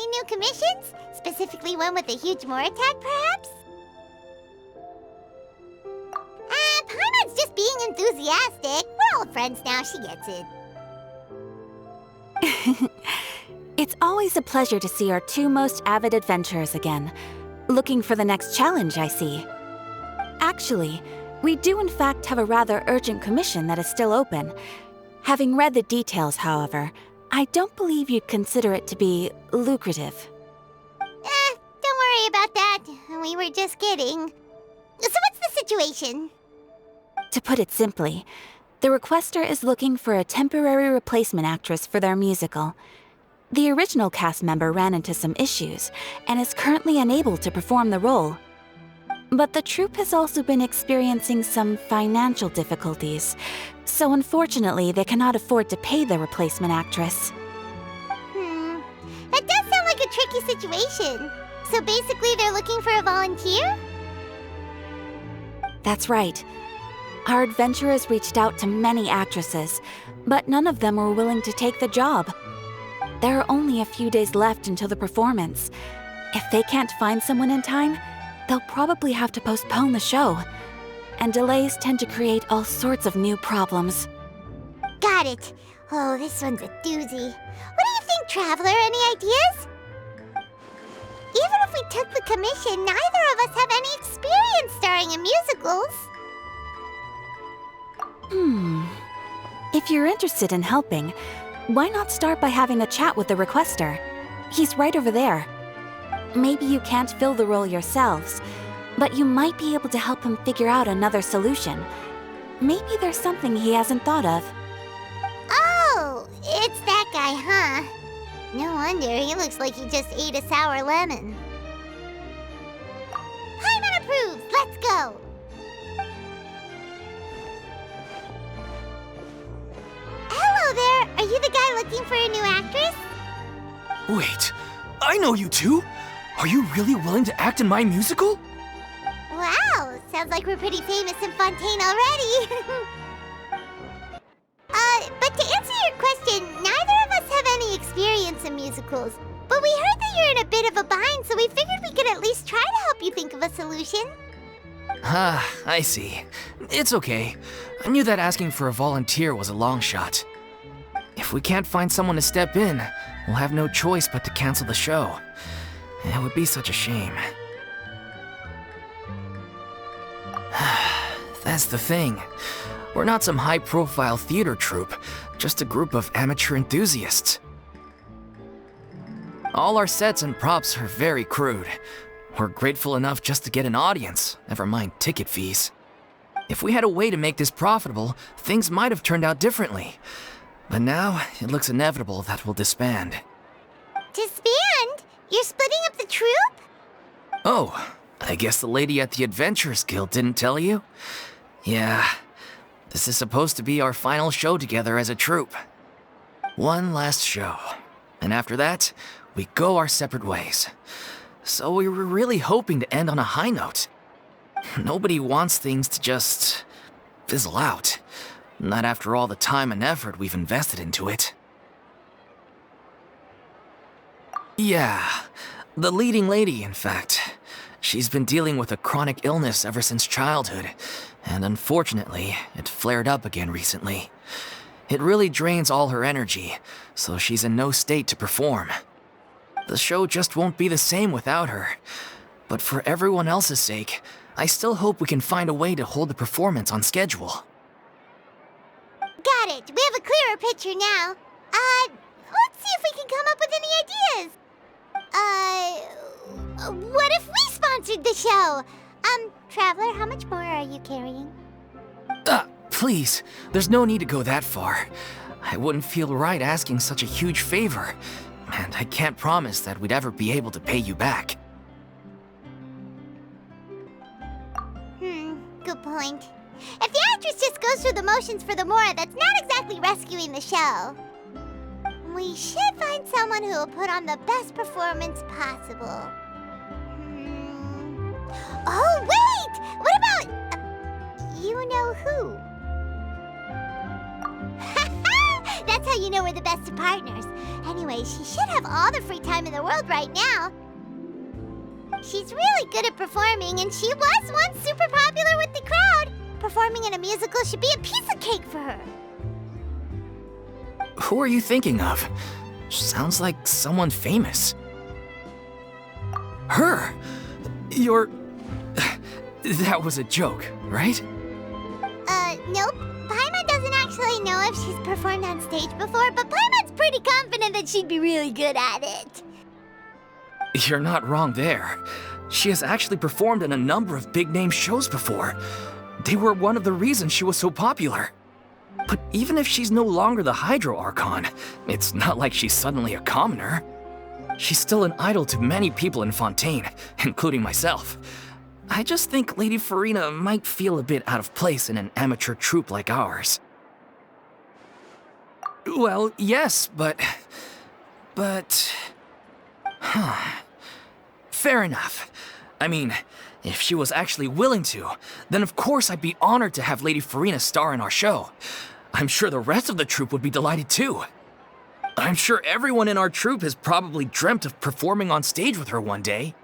any new commissions? Specifically one with a huge more attack, perhaps? Paimon's just being enthusiastic. We're old friends now, she gets it. It's always a pleasure to see our two most avid adventurers again. Looking for the next challenge, I see. Actually, we do in fact have a rather urgent commission that is still open. Having read the details, however, I don't believe you'd consider it to be lucrative. Don't worry about that. We were just kidding. So what's the situation? To put it simply, the requester is looking for a temporary replacement actress for their musical. The original cast member ran into some issues and is currently unable to perform the role. But the troupe has also been experiencing some financial difficulties, so unfortunately they cannot afford to pay the replacement actress. That does sound like a tricky situation. So basically they're looking for a volunteer? That's right. Our adventurers reached out to many actresses, but none of them were willing to take the job. There are only a few days left until the performance. If they can't find someone in time, they'll probably have to postpone the show. And delays tend to create all sorts of new problems. Got it. Oh, this one's a doozy. What do you think, Traveler? Any ideas? Even if we took the commission, neither of us have any experience starring in musicals. If you're interested in helping, why not start by having a chat with the requester? He's right over there. Maybe you can't fill the role yourselves, but you might be able to help him figure out another solution. Maybe there's something he hasn't thought of. Oh, it's that guy, huh? No wonder, he looks like he just ate a sour lemon. Paimon approves, let's go! Hello there, are you the guy looking for a new actress? Wait, I know you two! Are you really willing to act in my musical? Wow, sounds like we're pretty famous in Fontaine already. But to answer your question, neither of us have any experience in musicals. But we heard that you're in a bit of a bind, so we figured we could at least try to help you think of a solution. Ah, I see. It's okay. I knew that asking for a volunteer was a long shot. If we can't find someone to step in, we'll have no choice but to cancel the show. It would be such a shame. That's the thing. We're not some high-profile theater troupe, just a group of amateur enthusiasts. All our sets and props are very crude. We're grateful enough just to get an audience, never mind ticket fees. If we had a way to make this profitable, things might have turned out differently. But now, it looks inevitable that we'll disband. Disband? You're splitting up the troupe? Oh, I guess the lady at the Adventurers Guild didn't tell you? Yeah, this is supposed to be our final show together as a troupe. One last show, and after that, we go our separate ways. So we were really hoping to end on a high note. Nobody wants things to just fizzle out. Not after all the time and effort we've invested into it. Yeah, the leading lady, in fact. She's been dealing with a chronic illness ever since childhood, and unfortunately, it flared up again recently. It really drains all her energy, so she's in no state to perform. The show just won't be the same without her. But for everyone else's sake, I still hope we can find a way to hold the performance on schedule. Got it. We have a clearer picture now. Let's see if we can come up with any ideas. What if we sponsored the show? Traveler, how much more are you carrying? Please, there's no need to go that far. I wouldn't feel right asking such a huge favor, and I can't promise that we'd ever be able to pay you back. Good point. If the actress just goes through the motions for the more, that's not exactly rescuing the show. We should find someone who will put on the best performance possible. Oh, wait! What about... you know who? That's That's how you know we're the best of partners. Anyway, she should have all the free time in the world right now. She's really good at performing, and she was once super popular with the crowd. Performing in a musical should be a piece of cake for her. Who are you thinking of? Sounds like someone famous. Her? You're... That was a joke, right? Nope. Paimon doesn't actually know if she's performed on stage before, but Paimon's pretty confident that she'd be really good at it. You're not wrong there. She has actually performed in a number of big-name shows before. They were one of the reasons she was so popular. But even if she's no longer the Hydro Archon, it's not like she's suddenly a commoner. She's still an idol to many people in Fontaine, including myself. I just think Lady Furina might feel a bit out of place in an amateur troupe like ours. Well, yes, but... Fair enough. I mean, if she was actually willing to, then of course I'd be honored to have Lady Furina star in our show. I'm sure the rest of the troupe would be delighted too. I'm sure everyone in our troupe has probably dreamt of performing on stage with her one day.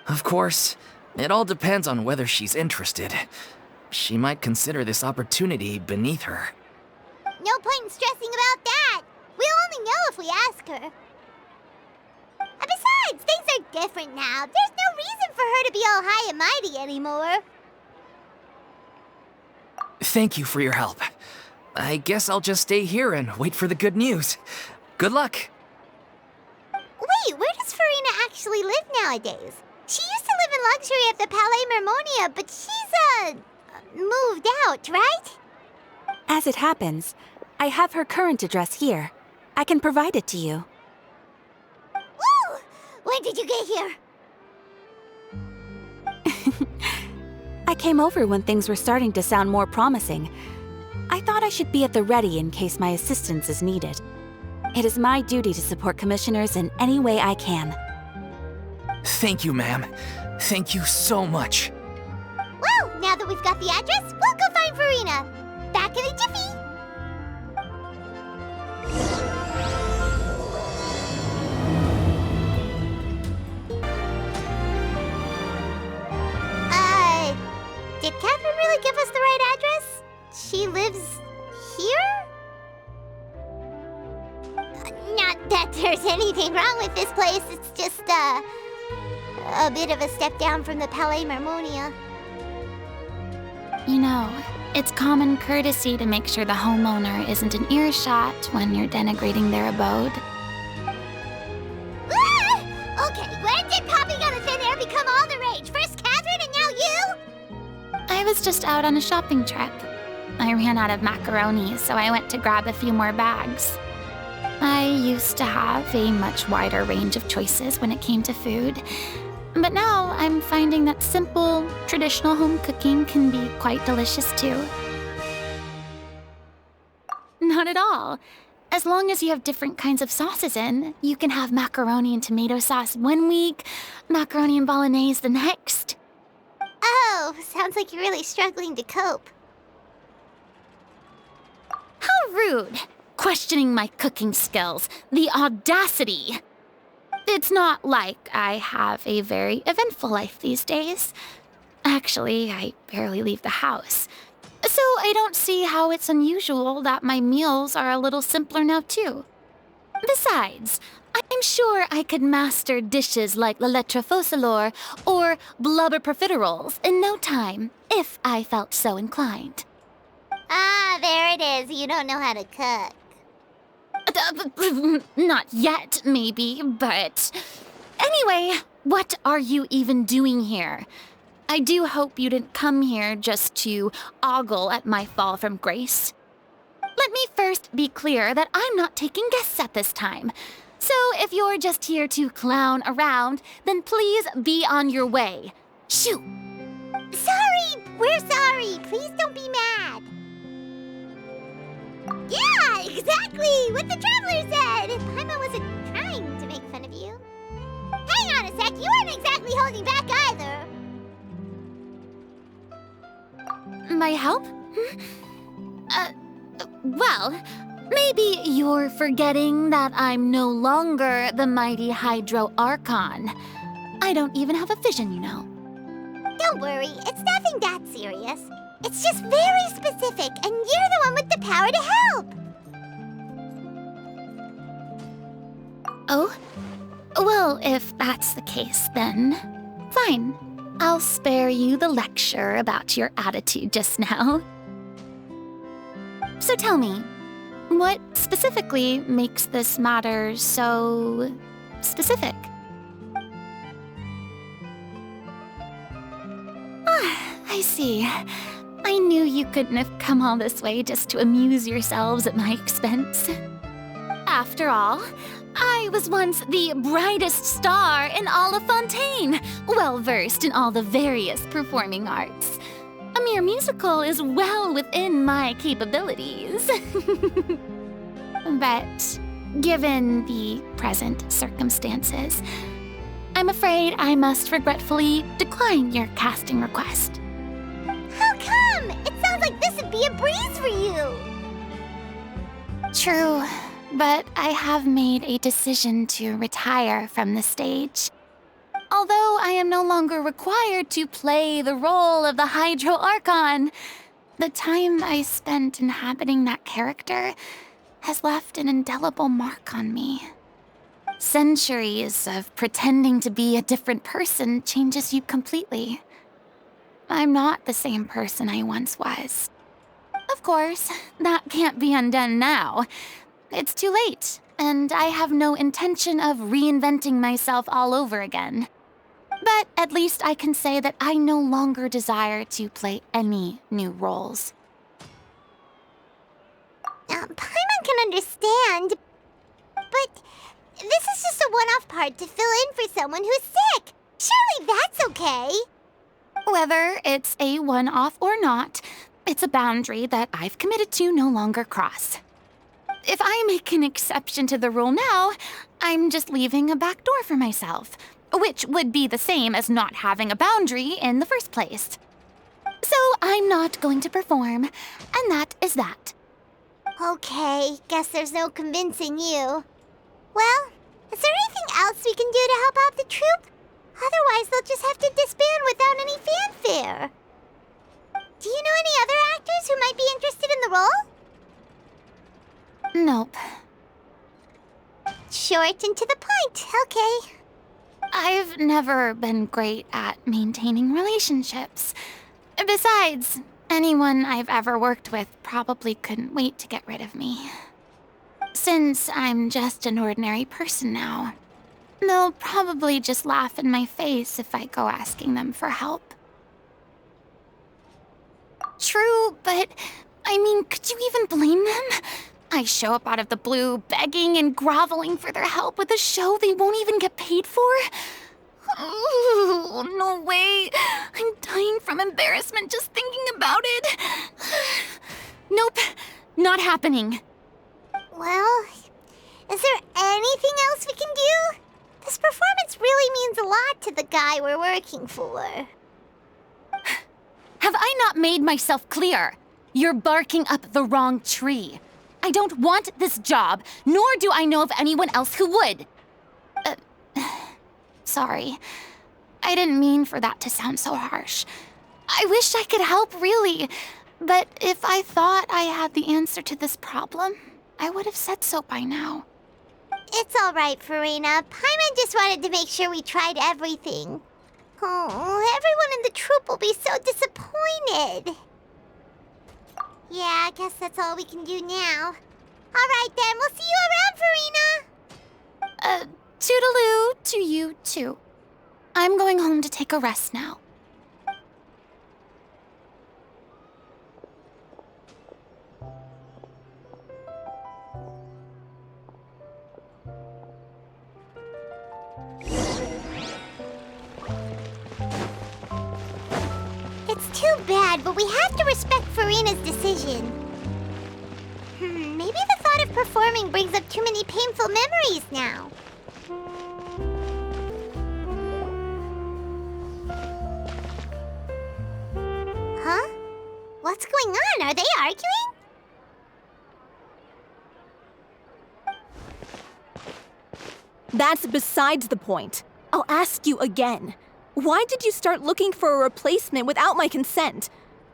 Of course, it all depends on whether she's interested. She might consider this opportunity beneath her. No point in stressing about that. We'll only know if we ask her. And besides, things are different now. There's no reason for her to be all high and mighty anymore. Thank you for your help. I guess I'll just stay here and wait for the good news. Good luck. Wait, where does Furina actually live nowadays? She used to live in luxury at the Palais Mermonia, but she's, moved out, right? As it happens, I have her current address here. I can provide it to you. Woo! When did you get here? I came over when things were starting to sound more promising. I thought I should be at the ready in case my assistance is needed. It is my duty to support commissioners in any way I can. Thank you, ma'am. Thank you so much. Well, now that we've got the address, we'll go find Furina. Back in a jiffy. Did Catherine really give us the right address? She lives here? Not that there's anything wrong with this place, it's just, a bit of a step down from the Palais Mermonia. You know, it's common courtesy to make sure the homeowner isn't in earshot when you're denigrating their abode. Ah! Okay, when did popping out of thin air become all the rage? First Catherine and now you? I was just out on a shopping trip. I ran out of macaroni, so I went to grab a few more bags. I used to have a much wider range of choices when it came to food, but now I'm finding that simple, traditional home cooking can be quite delicious too. Not at all. As long as you have different kinds of sauces in, you can have macaroni and tomato sauce one week, macaroni and bolognese the next. Oh, sounds like you're really struggling to cope. How rude! Questioning my cooking skills. The audacity! It's not like I have a very eventful life these days. Actually, I barely leave the house. So I don't see how it's unusual that my meals are a little simpler now too. Besides, I'm sure I could master dishes like la lettre faucilor or blubber profiteroles in no time, if I felt so inclined. Ah, there it is. You don't know how to cook. Not yet, maybe, but... Anyway, what are you even doing here? I do hope you didn't come here just to ogle at my fall from grace. Let me first be clear that I'm not taking guests at this time. So if you're just here to clown around, then please be on your way. Shoo! Sorry! We're sorry! Please don't be mad! Yeah, exactly! What the traveler said! Paimon wasn't trying to make fun of you. Hang on a sec, you weren't exactly holding back either! My help? Well, Maybe you're forgetting that I'm no longer the mighty Hydro Archon. I don't even have a vision, you know. Don't worry, it's nothing that serious. It's just very specific, and you're the one with the power to help. Oh? Well, if that's the case, then fine. I'll spare you the lecture about your attitude just now. So tell me, what specifically makes this matter so specific? Ah, I see. I knew you couldn't have come all this way just to amuse yourselves at my expense. After all, I was once the brightest star in all of Fontaine, well-versed in all the various performing arts. A mere musical is well within my capabilities. But given the present circumstances, I'm afraid I must regretfully decline your casting request. How come? It sounds like this would be a breeze for you. True, but I have made a decision to retire from the stage. Although I am no longer required to play the role of the Hydro Archon, the time I spent inhabiting that character has left an indelible mark on me. Centuries of pretending to be a different person changes you completely. I'm not the same person I once was. Of course, that can't be undone now. It's too late, and I have no intention of reinventing myself all over again. But at least I can say that I no longer desire to play any new roles. Paimon can understand, but this is just a one-off part to fill in for someone who's sick. Surely that's okay. Whether it's a one-off or not, it's a boundary that I've committed to no longer cross. If I make an exception to the rule now, I'm just leaving a back door for myself, which would be the same as not having a boundary in the first place. So I'm not going to perform, and that is that. Okay, guess there's no convincing you. Well, is there anything else we can do to help out the troupe? Otherwise, they'll just have to disband without any fanfare. Do you know any other actors who might be interested in the role? Nope. Short and to the point, okay. I've never been great at maintaining relationships. Besides, anyone I've ever worked with probably couldn't wait to get rid of me. Since I'm just an ordinary person now, they'll probably just laugh in my face if I go asking them for help. True, but I mean, could you even blame them? I show up out of the blue, begging and groveling for their help with a show they won't even get paid for? Oh, no way. I'm dying from embarrassment just thinking about it. Nope, not happening. Well, is there anything else we can do? This performance really means a lot to the guy we're working for. Have I not made myself clear? You're barking up the wrong tree. I don't want this job, nor do I know of anyone else who would. Sorry. I didn't mean for that to sound so harsh. I wish I could help, really. But if I thought I had the answer to this problem, I would have said so by now. It's all right, Furina. Paimon just wanted to make sure we tried everything. Oh, everyone in the troupe will be so disappointed. Yeah, I guess that's all we can do now. All right, then. We'll see you around, Furina. Toodaloo to you, too. I'm going home to take a rest now. It's too bad, but we have to respect Furina's decision. Maybe the thought of performing brings up too many painful memories now. Huh? What's going on? Are they arguing? That's besides the point. I'll ask you again. Why did you start looking for a replacement without my consent?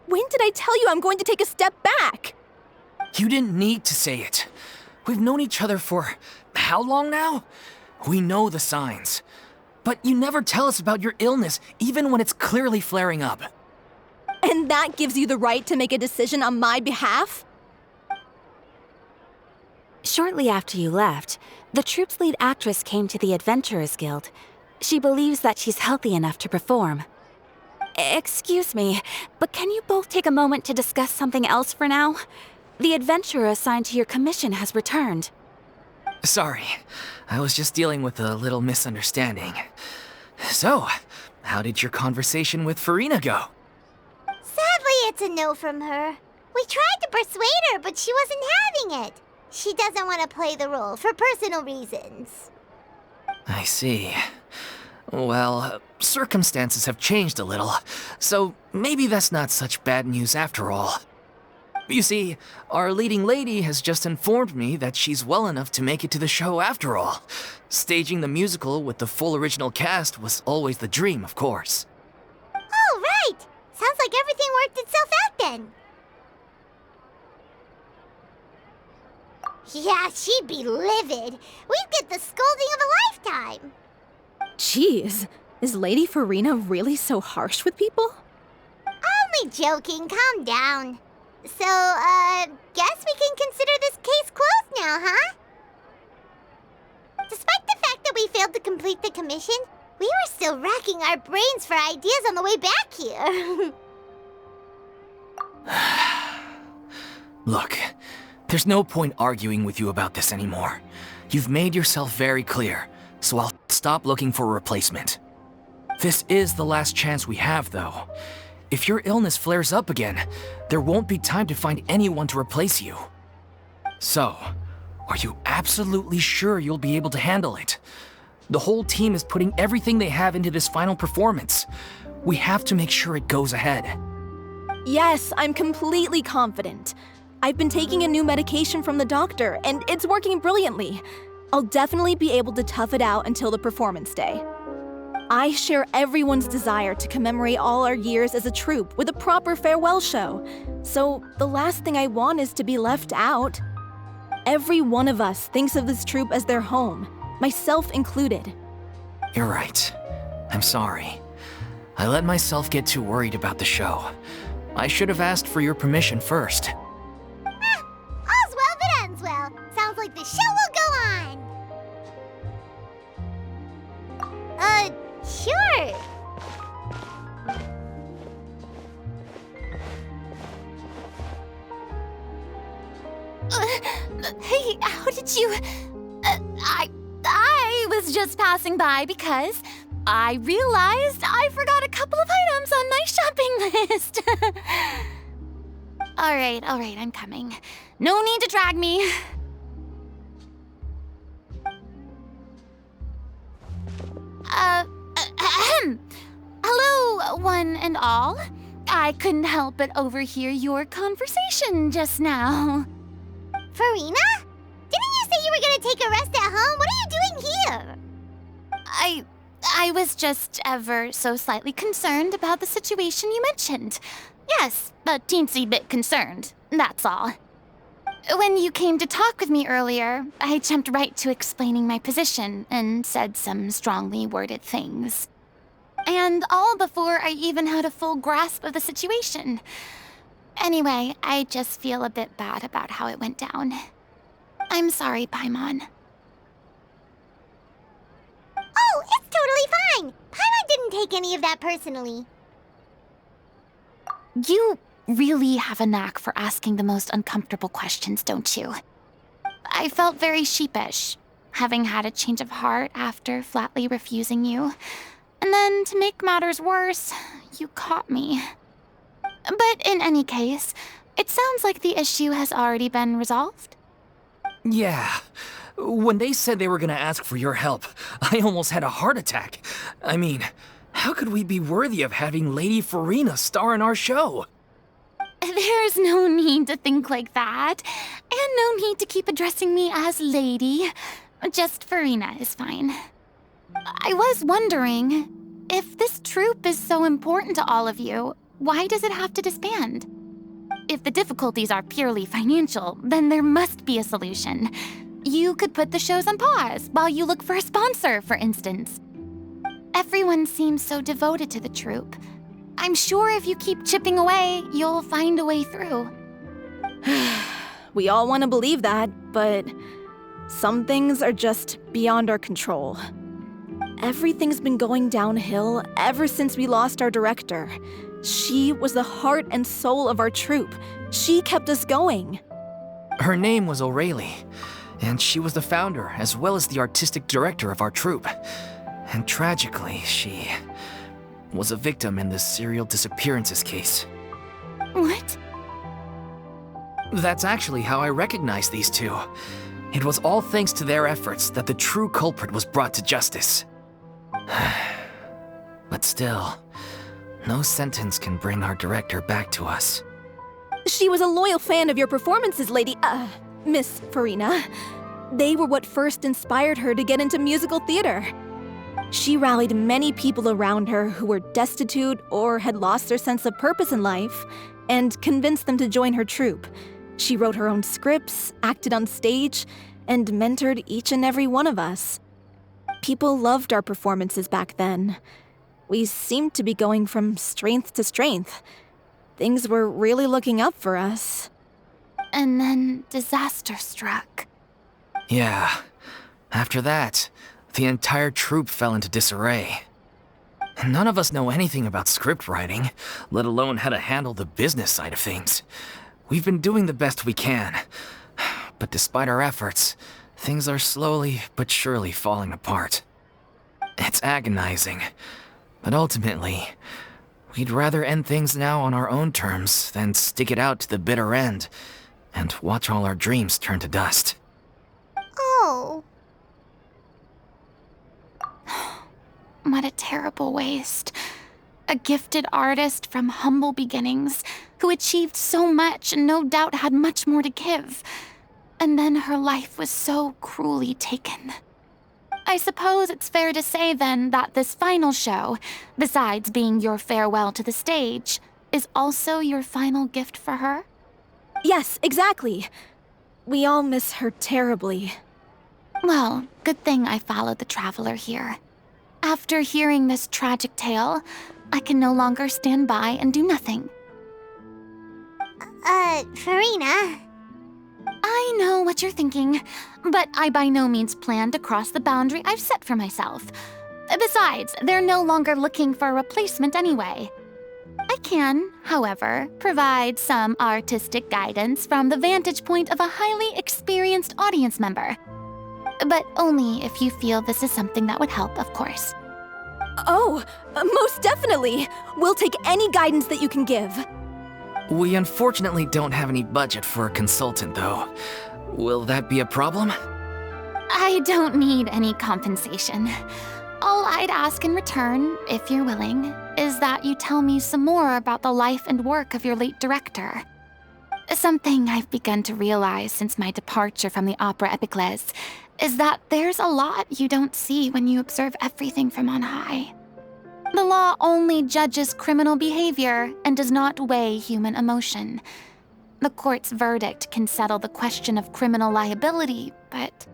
When did I tell you I'm going to take a step back? You didn't need to say it. We've known each other for how long now? We know the signs. But you never tell us about your illness, even when it's clearly flaring up. And that gives you the right to make a decision on my behalf? Shortly after you left, the troupe's lead actress came to the Adventurers Guild. She believes that she's healthy enough to perform. Excuse me, but can you both take a moment to discuss something else for now? The adventurer assigned to your commission has returned. Sorry, I was just dealing with a little misunderstanding. So, how did your conversation with Furina go? Sadly, it's a no from her. We tried to persuade her, but she wasn't having it. She doesn't want to play the role for personal reasons. I see. Well, circumstances have changed a little, so maybe that's not such bad news after all. You see, our leading lady has just informed me that she's well enough to make it to the show after all. Staging the musical with the full original cast was always the dream, of course. Oh, right! Sounds like everything worked itself out then. Yeah, she'd be livid. We'd get the scolding of a lifetime. Jeez, is Lady Furina really so harsh with people? Only joking, calm down. So, guess we can consider this case closed now, huh? Despite the fact that we failed to complete the commission, we were still racking our brains for ideas on the way back here. Look, there's no point arguing with you about this anymore. You've made yourself very clear, so I'll stop looking for a replacement. This is the last chance we have, though. If your illness flares up again, there won't be time to find anyone to replace you. So, are you absolutely sure you'll be able to handle it? The whole team is putting everything they have into this final performance. We have to make sure it goes ahead. Yes, I'm completely confident. I've been taking a new medication from the doctor, and it's working brilliantly. I'll definitely be able to tough it out until the performance day. I share everyone's desire to commemorate all our years as a troupe with a proper farewell show. So the last thing I want is to be left out. Every one of us thinks of this troupe as their home, myself included. You're right. I'm sorry. I let myself get too worried about the show. I should have asked for your permission first. All's well that ends well. Sounds like the show will go on. Sure. Hey, how did you... I was just passing by because I realized I forgot a couple of items on my shopping list. All right, I'm coming. No need to drag me. Hello, one and all. I couldn't help but overhear your conversation just now. Furina? Didn't you say you were gonna take a rest at home? What are you doing here? I was just ever so slightly concerned about the situation you mentioned. Yes, a teensy bit concerned, that's all. When you came to talk with me earlier, I jumped right to explaining my position and said some strongly worded things. And all before I even had a full grasp of the situation. Anyway, I just feel a bit bad about how it went down. I'm sorry, Paimon. Oh, it's totally fine. Paimon didn't take any of that personally. You really have a knack for asking the most uncomfortable questions, don't you? I felt very sheepish, having had a change of heart after flatly refusing you. And then, to make matters worse, you caught me. But in any case, it sounds like the issue has already been resolved. Yeah. When they said they were gonna ask for your help, I almost had a heart attack. I mean, how could we be worthy of having Lady Furina star in our show? There's no need to think like that, and no need to keep addressing me as Lady. Just Furina is fine. I was wondering, if this troupe is so important to all of you, why does it have to disband? If the difficulties are purely financial, then there must be a solution. You could put the shows on pause while you look for a sponsor, for instance. Everyone seems so devoted to the troupe. I'm sure if you keep chipping away, you'll find a way through. We all want to believe that, but some things are just beyond our control. Everything's been going downhill ever since we lost our director. She was the heart and soul of our troupe. She kept us going. Her name was O'Reilly, and she was the founder as well as the artistic director of our troupe. And tragically, she was a victim in the serial disappearances case. What? That's actually how I recognized these two. It was all thanks to their efforts that the true culprit was brought to justice. But still, no sentence can bring our director back to us. She was a loyal fan of your performances, Miss Furina. They were what first inspired her to get into musical theater. She rallied many people around her who were destitute or had lost their sense of purpose in life and convinced them to join her troupe. She wrote her own scripts, acted on stage, and mentored each and every one of us. People loved our performances back then. We seemed to be going from strength to strength. Things were really looking up for us. And then disaster struck. Yeah. After that, the entire troupe fell into disarray. None of us know anything about script writing, let alone how to handle the business side of things. We've been doing the best we can, but despite our efforts, things are slowly but surely falling apart. It's agonizing, but ultimately, we'd rather end things now on our own terms than stick it out to the bitter end and watch all our dreams turn to dust. Oh. What a terrible waste. A gifted artist from humble beginnings who achieved so much and no doubt had much more to give. And then her life was so cruelly taken. I suppose it's fair to say then that this final show, besides being your farewell to the stage, is also your final gift for her? Yes, exactly. We all miss her terribly. Well, good thing I followed the traveler here. After hearing this tragic tale, I can no longer stand by and do nothing. Furina. I know what you're thinking, but I by no means plan to cross the boundary I've set for myself. Besides, they're no longer looking for a replacement anyway. I can, however, provide some artistic guidance from the vantage point of a highly experienced audience member. But only if you feel this is something that would help, of course. Oh, most definitely. We'll take any guidance that you can give. We unfortunately don't have any budget for a consultant, though. Will that be a problem? I don't need any compensation. All I'd ask in return, if you're willing, is that you tell me some more about the life and work of your late director. Something I've begun to realize since my departure from the Opera Epiclese is that there's a lot you don't see when you observe everything from on high. The law only judges criminal behavior and does not weigh human emotion. The court's verdict can settle the question of criminal liability, but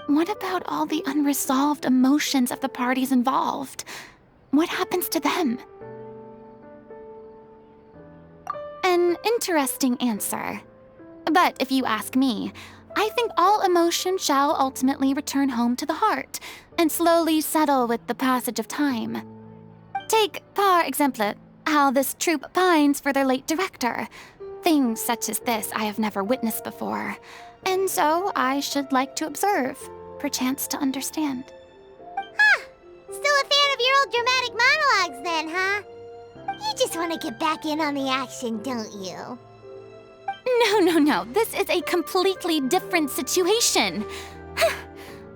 what about all the unresolved emotions of the parties involved? What happens to them? An interesting answer. But if you ask me, I think all emotion shall ultimately return home to the heart and slowly settle with the passage of time. Take, par exemple, how this troupe pines for their late director. Things such as this I have never witnessed before, and so I should like to observe, perchance to understand. Huh. Still a fan of your old dramatic monologues then, huh? You just want to get back in on the action, don't you? No. This is a completely different situation.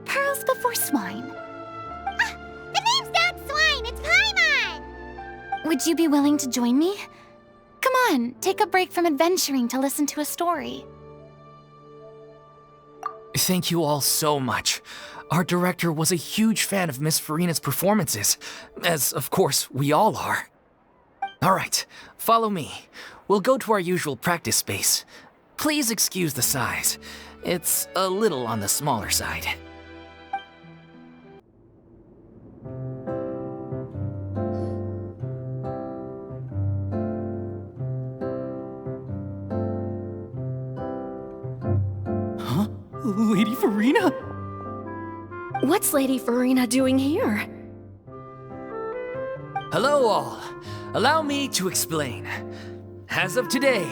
Pearls before swine. The name's not Swine, it's Paimon! Would you be willing to join me? Come on, take a break from adventuring to listen to a story. Thank you all so much. Our director was a huge fan of Miss Furina's performances, as of course we all are. Alright, follow me. We'll go to our usual practice space. Please excuse the size. It's a little on the smaller side. Huh? Lady Furina? What's Lady Furina doing here? Hello all. Allow me to explain. As of today,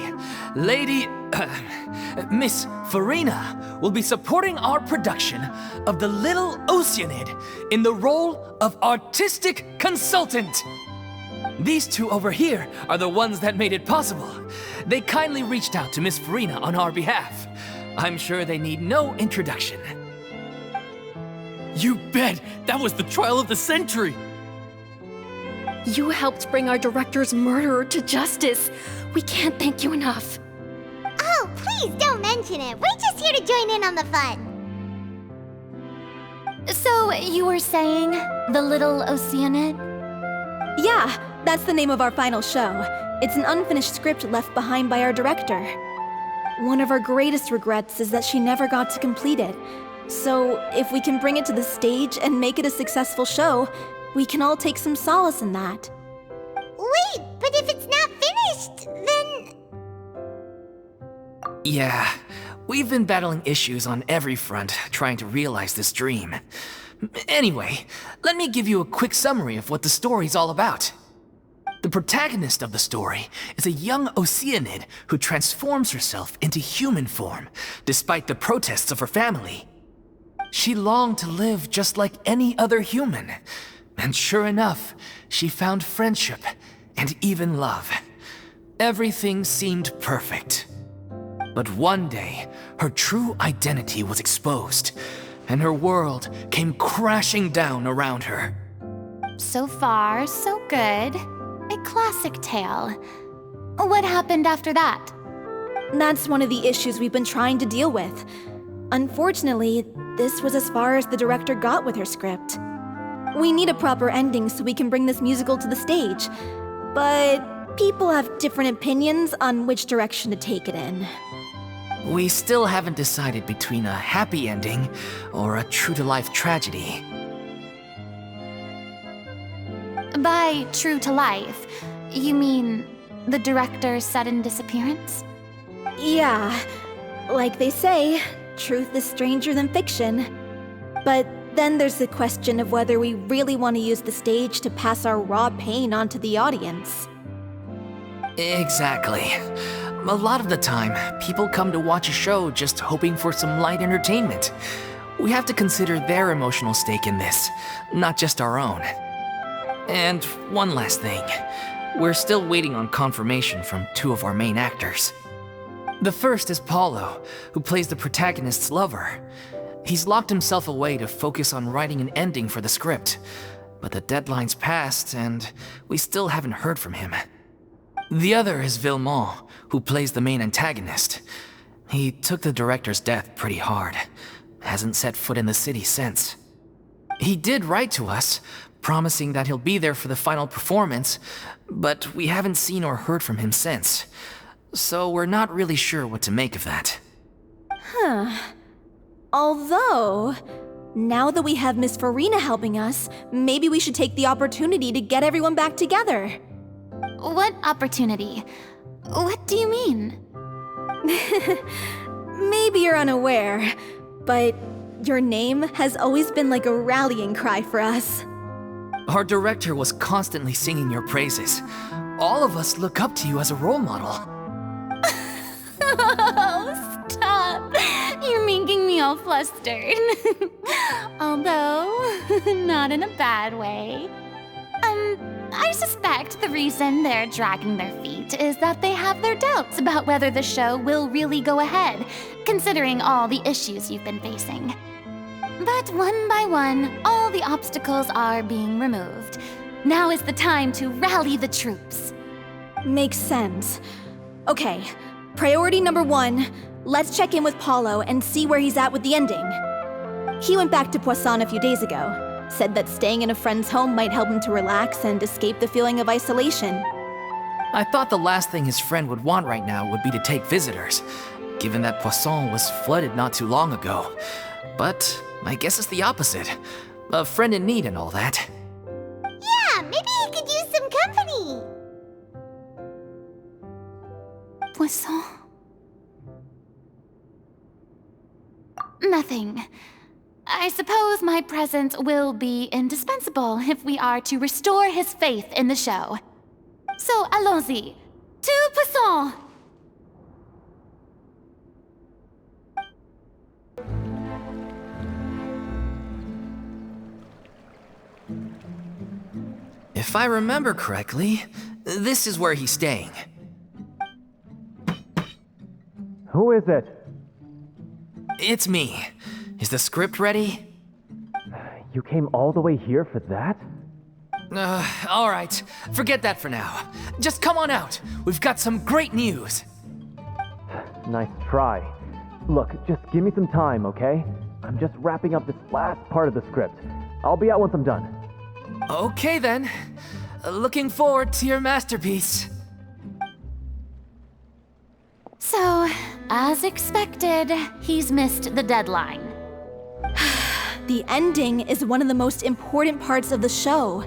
Miss Furina will be supporting our production of The Little Oceanid in the role of artistic consultant. These two over here are the ones that made it possible. They kindly reached out to Miss Furina on our behalf. I'm sure they need no introduction. You bet! That was the trial of the century! You helped bring our director's murderer to justice. We can't thank you enough. Oh, please don't mention it. We're just here to join in on the fun. So, you were saying The Little Oceanid? Yeah, that's the name of our final show. It's an unfinished script left behind by our director. One of our greatest regrets is that she never got to complete it. So, if we can bring it to the stage and make it a successful show, we can all take some solace in that. Wait, but if it's not finished, then... Yeah, we've been battling issues on every front trying to realize this dream. Anyway, let me give you a quick summary of what the story's all about. The protagonist of the story is a young Oceanid who transforms herself into human form, despite the protests of her family. She longed to live just like any other human. And sure enough, she found friendship and even love. Everything seemed perfect. But one day, her true identity was exposed, and her world came crashing down around her. So far, so good. A classic tale. What happened after that? That's one of the issues we've been trying to deal with. Unfortunately, this was as far as the director got with her script. We need a proper ending so we can bring this musical to the stage. But people have different opinions on which direction to take it in. We still haven't decided between a happy ending or a true-to-life tragedy. By true to life, you mean the director's sudden disappearance? Yeah, like they say, truth is stranger than fiction. But then there's the question of whether we really want to use the stage to pass our raw pain onto the audience. Exactly. A lot of the time, people come to watch a show just hoping for some light entertainment. We have to consider their emotional stake in this, not just our own. And one last thing. We're still waiting on confirmation from two of our main actors. The first is Paulo, who plays the protagonist's lover. He's locked himself away to focus on writing an ending for the script, but the deadline's passed and we still haven't heard from him. The other is Villemont, who plays the main antagonist. He took the director's death pretty hard. Hasn't set foot in the city since. He did write to us, promising that he'll be there for the final performance, but we haven't seen or heard from him since. So we're not really sure what to make of that. Although, now that we have Miss Furina helping us, maybe we should take the opportunity to get everyone back together. What opportunity? What do you mean? Maybe you're unaware, but your name has always been like a rallying cry for us. Our director was constantly singing your praises. All of us look up to you as a role model. Oh, stop! You're making me all flustered. Although, not in a bad way. I suspect the reason they're dragging their feet is that they have their doubts about whether the show will really go ahead, considering all the issues you've been facing. But one by one, all the obstacles are being removed. Now is the time to rally the troops. Makes sense. Okay, priority number 1, let's check in with Paulo and see where he's at with the ending. He went back to Poisson a few days ago, said that staying in a friend's home might help him to relax and escape the feeling of isolation. I thought the last thing his friend would want right now would be to take visitors, given that Poisson was flooded not too long ago. But I guess it's the opposite. A friend in need and all that. Yeah, maybe he could use some company. Poisson? Nothing. I suppose my presence will be indispensable if we are to restore his faith in the show. So, allons-y. To Poisson! If I remember correctly, this is where he's staying. Who is it? It's me. Is the script ready? You came all the way here for that? All right. Forget that for now. Just come on out. We've got some great news. Nice try. Look, just give me some time, okay? I'm just wrapping up this last part of the script. I'll be out once I'm done. Okay then. Looking forward to your masterpiece. So, as expected, he's missed the deadline. The ending is one of the most important parts of the show.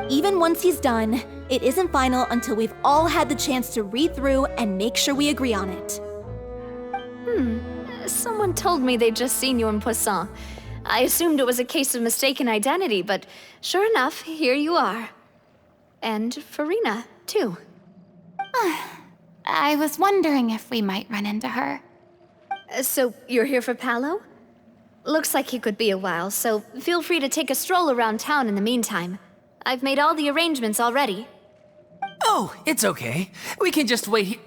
Even once he's done, it isn't final until we've all had the chance to read through and make sure we agree on it. Someone told me they'd just seen you in Poisson. I assumed it was a case of mistaken identity, but sure enough, here you are. And Furina, too. I was wondering if we might run into her. So, you're here for Paolo? Looks like he could be a while, so feel free to take a stroll around town in the meantime. I've made all the arrangements already. Oh, it's okay. We can just wait here.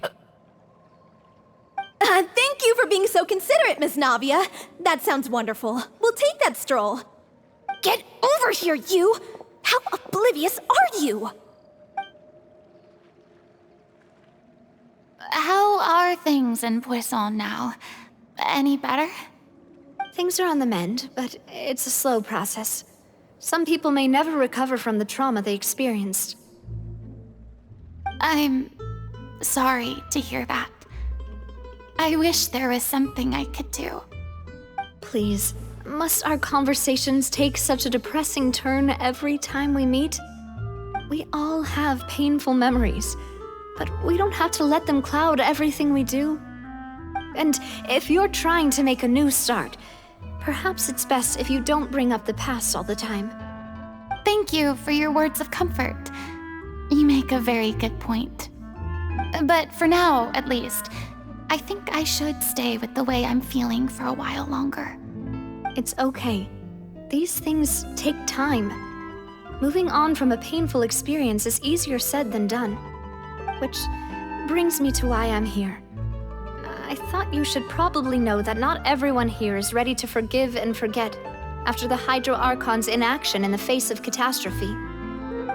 Thank you for being so considerate, Miss Navia. That sounds wonderful. We'll take that stroll. Get over here, you! How oblivious are you? How are things in Poisson now? Any better? Things are on the mend, but it's a slow process. Some people may never recover from the trauma they experienced. I'm sorry to hear that. I wish there was something I could do. Please, must our conversations take such a depressing turn every time we meet? We all have painful memories, but we don't have to let them cloud everything we do. And if you're trying to make a new start, perhaps it's best if you don't bring up the past all the time. Thank you for your words of comfort. You make a very good point. But for now, at least, I think I should stay with the way I'm feeling for a while longer. It's okay. These things take time. Moving on from a painful experience is easier said than done. Which brings me to why I'm here. I thought you should probably know that not everyone here is ready to forgive and forget after the Hydro Archon's inaction in the face of catastrophe.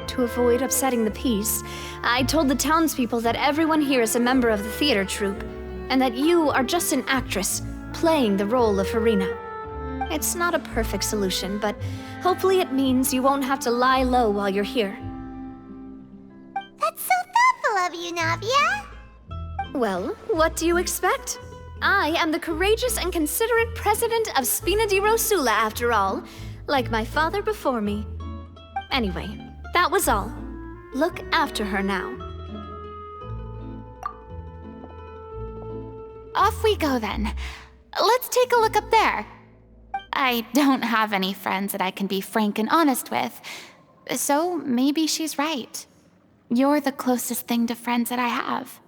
To avoid upsetting the peace, I told the townspeople that everyone here is a member of the theater troupe, and that you are just an actress playing the role of Furina. It's not a perfect solution, but hopefully it means you won't have to lie low while you're here. That's so thoughtful of you, Navia. Well, what do you expect? I am the courageous and considerate president of Spina di Rosula, after all, like my father before me. Anyway, that was all. Look after her now. Off we go then. Let's take a look up there. I don't have any friends that I can be frank and honest with, so maybe she's right. You're the closest thing to friends that I have.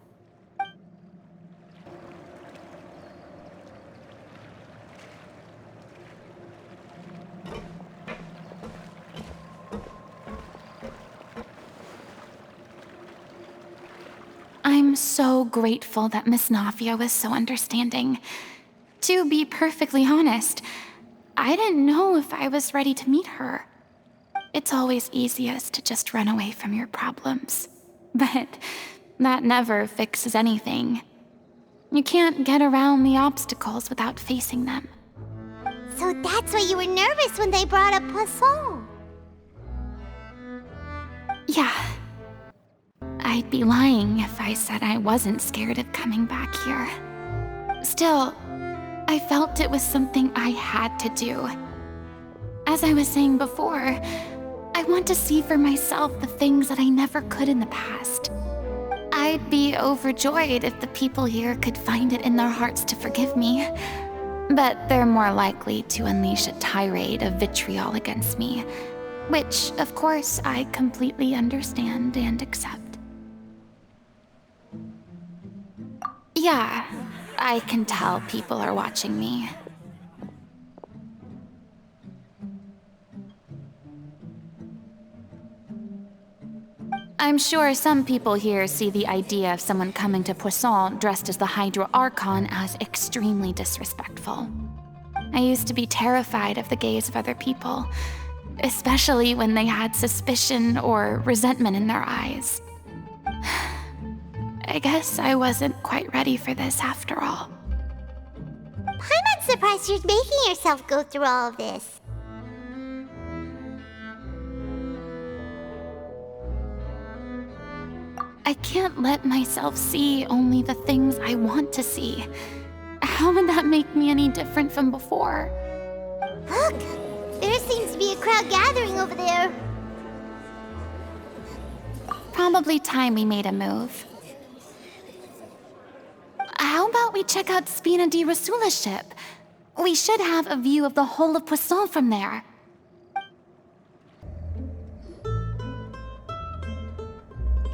I'm so grateful that Miss Navia was so understanding. To be perfectly honest, I didn't know if I was ready to meet her. It's always easiest to just run away from your problems. But that never fixes anything. You can't get around the obstacles without facing them. So that's why you were nervous when they brought up Poisson. Yeah. I'd be lying if I said I wasn't scared of coming back here. Still, I felt it was something I had to do. As I was saying before, I want to see for myself the things that I never could in the past. I'd be overjoyed if the people here could find it in their hearts to forgive me. But they're more likely to unleash a tirade of vitriol against me, which, of course, I completely understand and accept. Yeah, I can tell people are watching me. I'm sure some people here see the idea of someone coming to Poisson dressed as the Hydro Archon as extremely disrespectful. I used to be terrified of the gaze of other people, especially when they had suspicion or resentment in their eyes. I guess I wasn't quite ready for this after all. I'm not surprised you're making yourself go through all of this. I can't let myself see only the things I want to see. How would that make me any different from before? Look! There seems to be a crowd gathering over there. Probably time we made a move. How about we check out Spina di Rasula's ship? We should have a view of the whole of Poisson from there.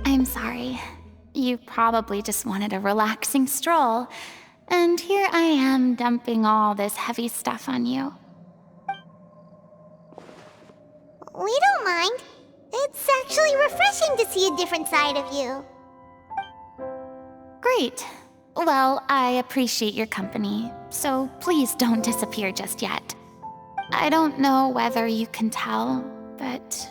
I'm sorry. You probably just wanted a relaxing stroll, and here I am dumping all this heavy stuff on you. We don't mind. It's actually refreshing to see a different side of you. Great. Well, I appreciate your company, so please don't disappear just yet. I don't know whether you can tell, but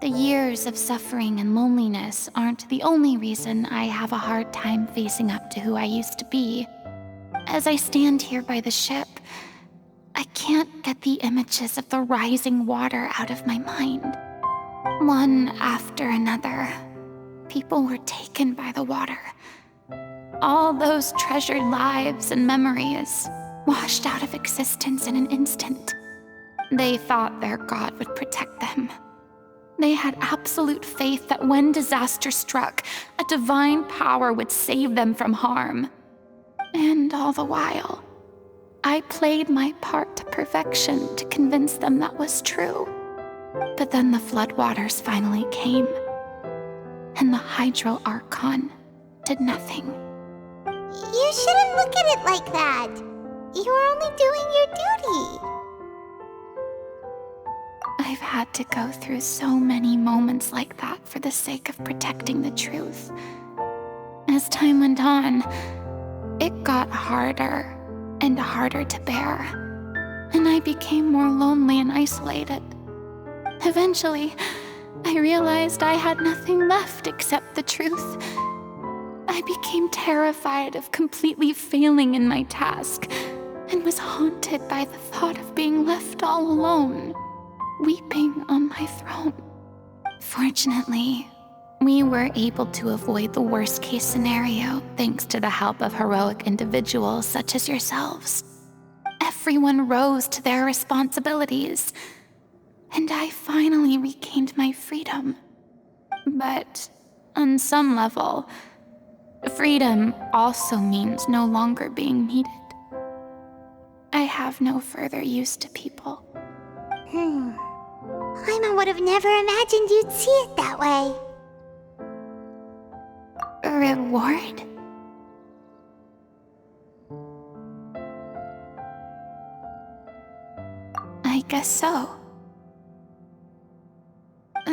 the years of suffering and loneliness aren't the only reason I have a hard time facing up to who I used to be. As I stand here by the ship, I can't get the images of the rising water out of my mind. One after another, people were taken by the water. All those treasured lives and memories washed out of existence in an instant. They thought their god would protect them. They had absolute faith that when disaster struck, a divine power would save them from harm. And all the while, I played my part to perfection to convince them that was true. But then the floodwaters finally came, and the Hydro Archon did nothing. You shouldn't look at it like that. You're only doing your duty. I've had to go through so many moments like that for the sake of protecting the truth. As time went on, it got harder and harder to bear, and I became more lonely and isolated. Eventually, I realized I had nothing left except the truth. I became terrified of completely failing in my task, and was haunted by the thought of being left all alone, weeping on my throne. Fortunately, we were able to avoid the worst-case scenario thanks to the help of heroic individuals such as yourselves. Everyone rose to their responsibilities, and I finally regained my freedom. But on some level, freedom also means no longer being needed. I have no further use to people. Paimon would have never imagined you'd see it that way. A reward? I guess so.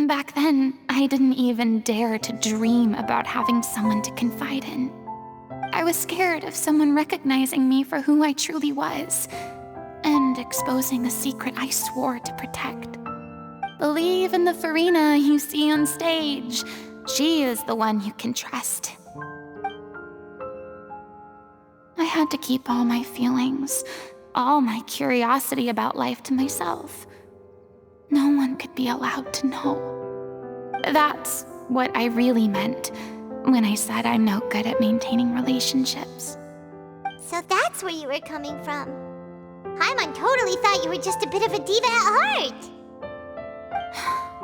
Back then, I didn't even dare to dream about having someone to confide in. I was scared of someone recognizing me for who I truly was, and exposing the secret I swore to protect. Believe in the Furina you see on stage. She is the one you can trust. had to keep all my feelings, all my curiosity about life to myself. No one could be allowed to know. That's what I really meant when I said I'm no good at maintaining relationships. So that's where you were coming from. Paimon totally thought you were just a bit of a diva at heart.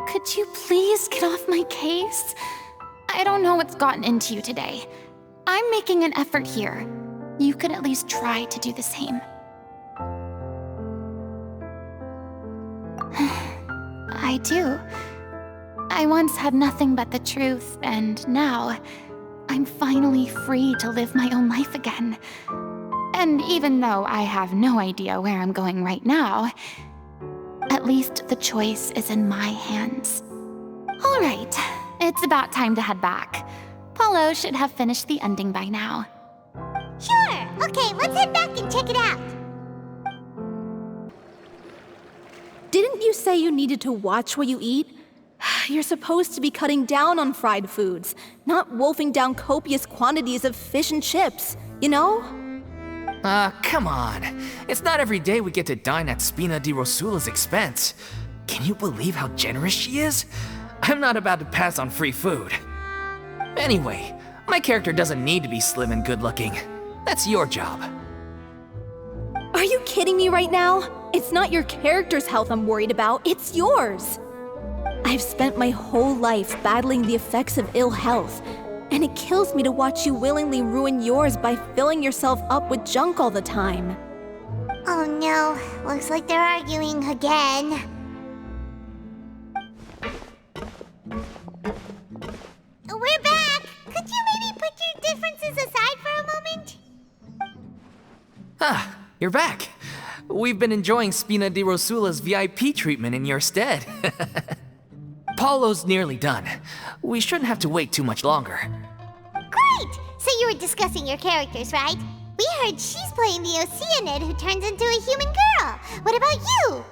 Could you please get off my case? I don't know what's gotten into you today. I'm making an effort here. You could at least try to do the same. I do. I once had nothing but the truth, and now I'm finally free to live my own life again. And even though I have no idea where I'm going right now, at least the choice is in my hands. All right, it's about time to head back. Paulo should have finished the ending by now. Sure. Okay, let's head back and check it out. Didn't you say you needed to watch what you eat? You're supposed to be cutting down on fried foods, not wolfing down copious quantities of fish and chips, you know? Come on. It's not every day we get to dine at Spina di Rosula's expense. Can you believe how generous she is? I'm not about to pass on free food. Anyway, my character doesn't need to be slim and good-looking. That's your job. Are you kidding me right now? It's not your character's health I'm worried about, it's yours. I've spent my whole life battling the effects of ill health, and it kills me to watch you willingly ruin yours by filling yourself up with junk all the time. Oh no, looks like they're arguing again. We're back! Could you maybe put your differences aside for a moment? Ah, you're back. We've been enjoying Spina di Rosula's VIP treatment in your stead. Paulo's nearly done. We shouldn't have to wait too much longer. Great! So you were discussing your characters, right? We heard she's playing the Oceanid who turns into a human girl. What about you?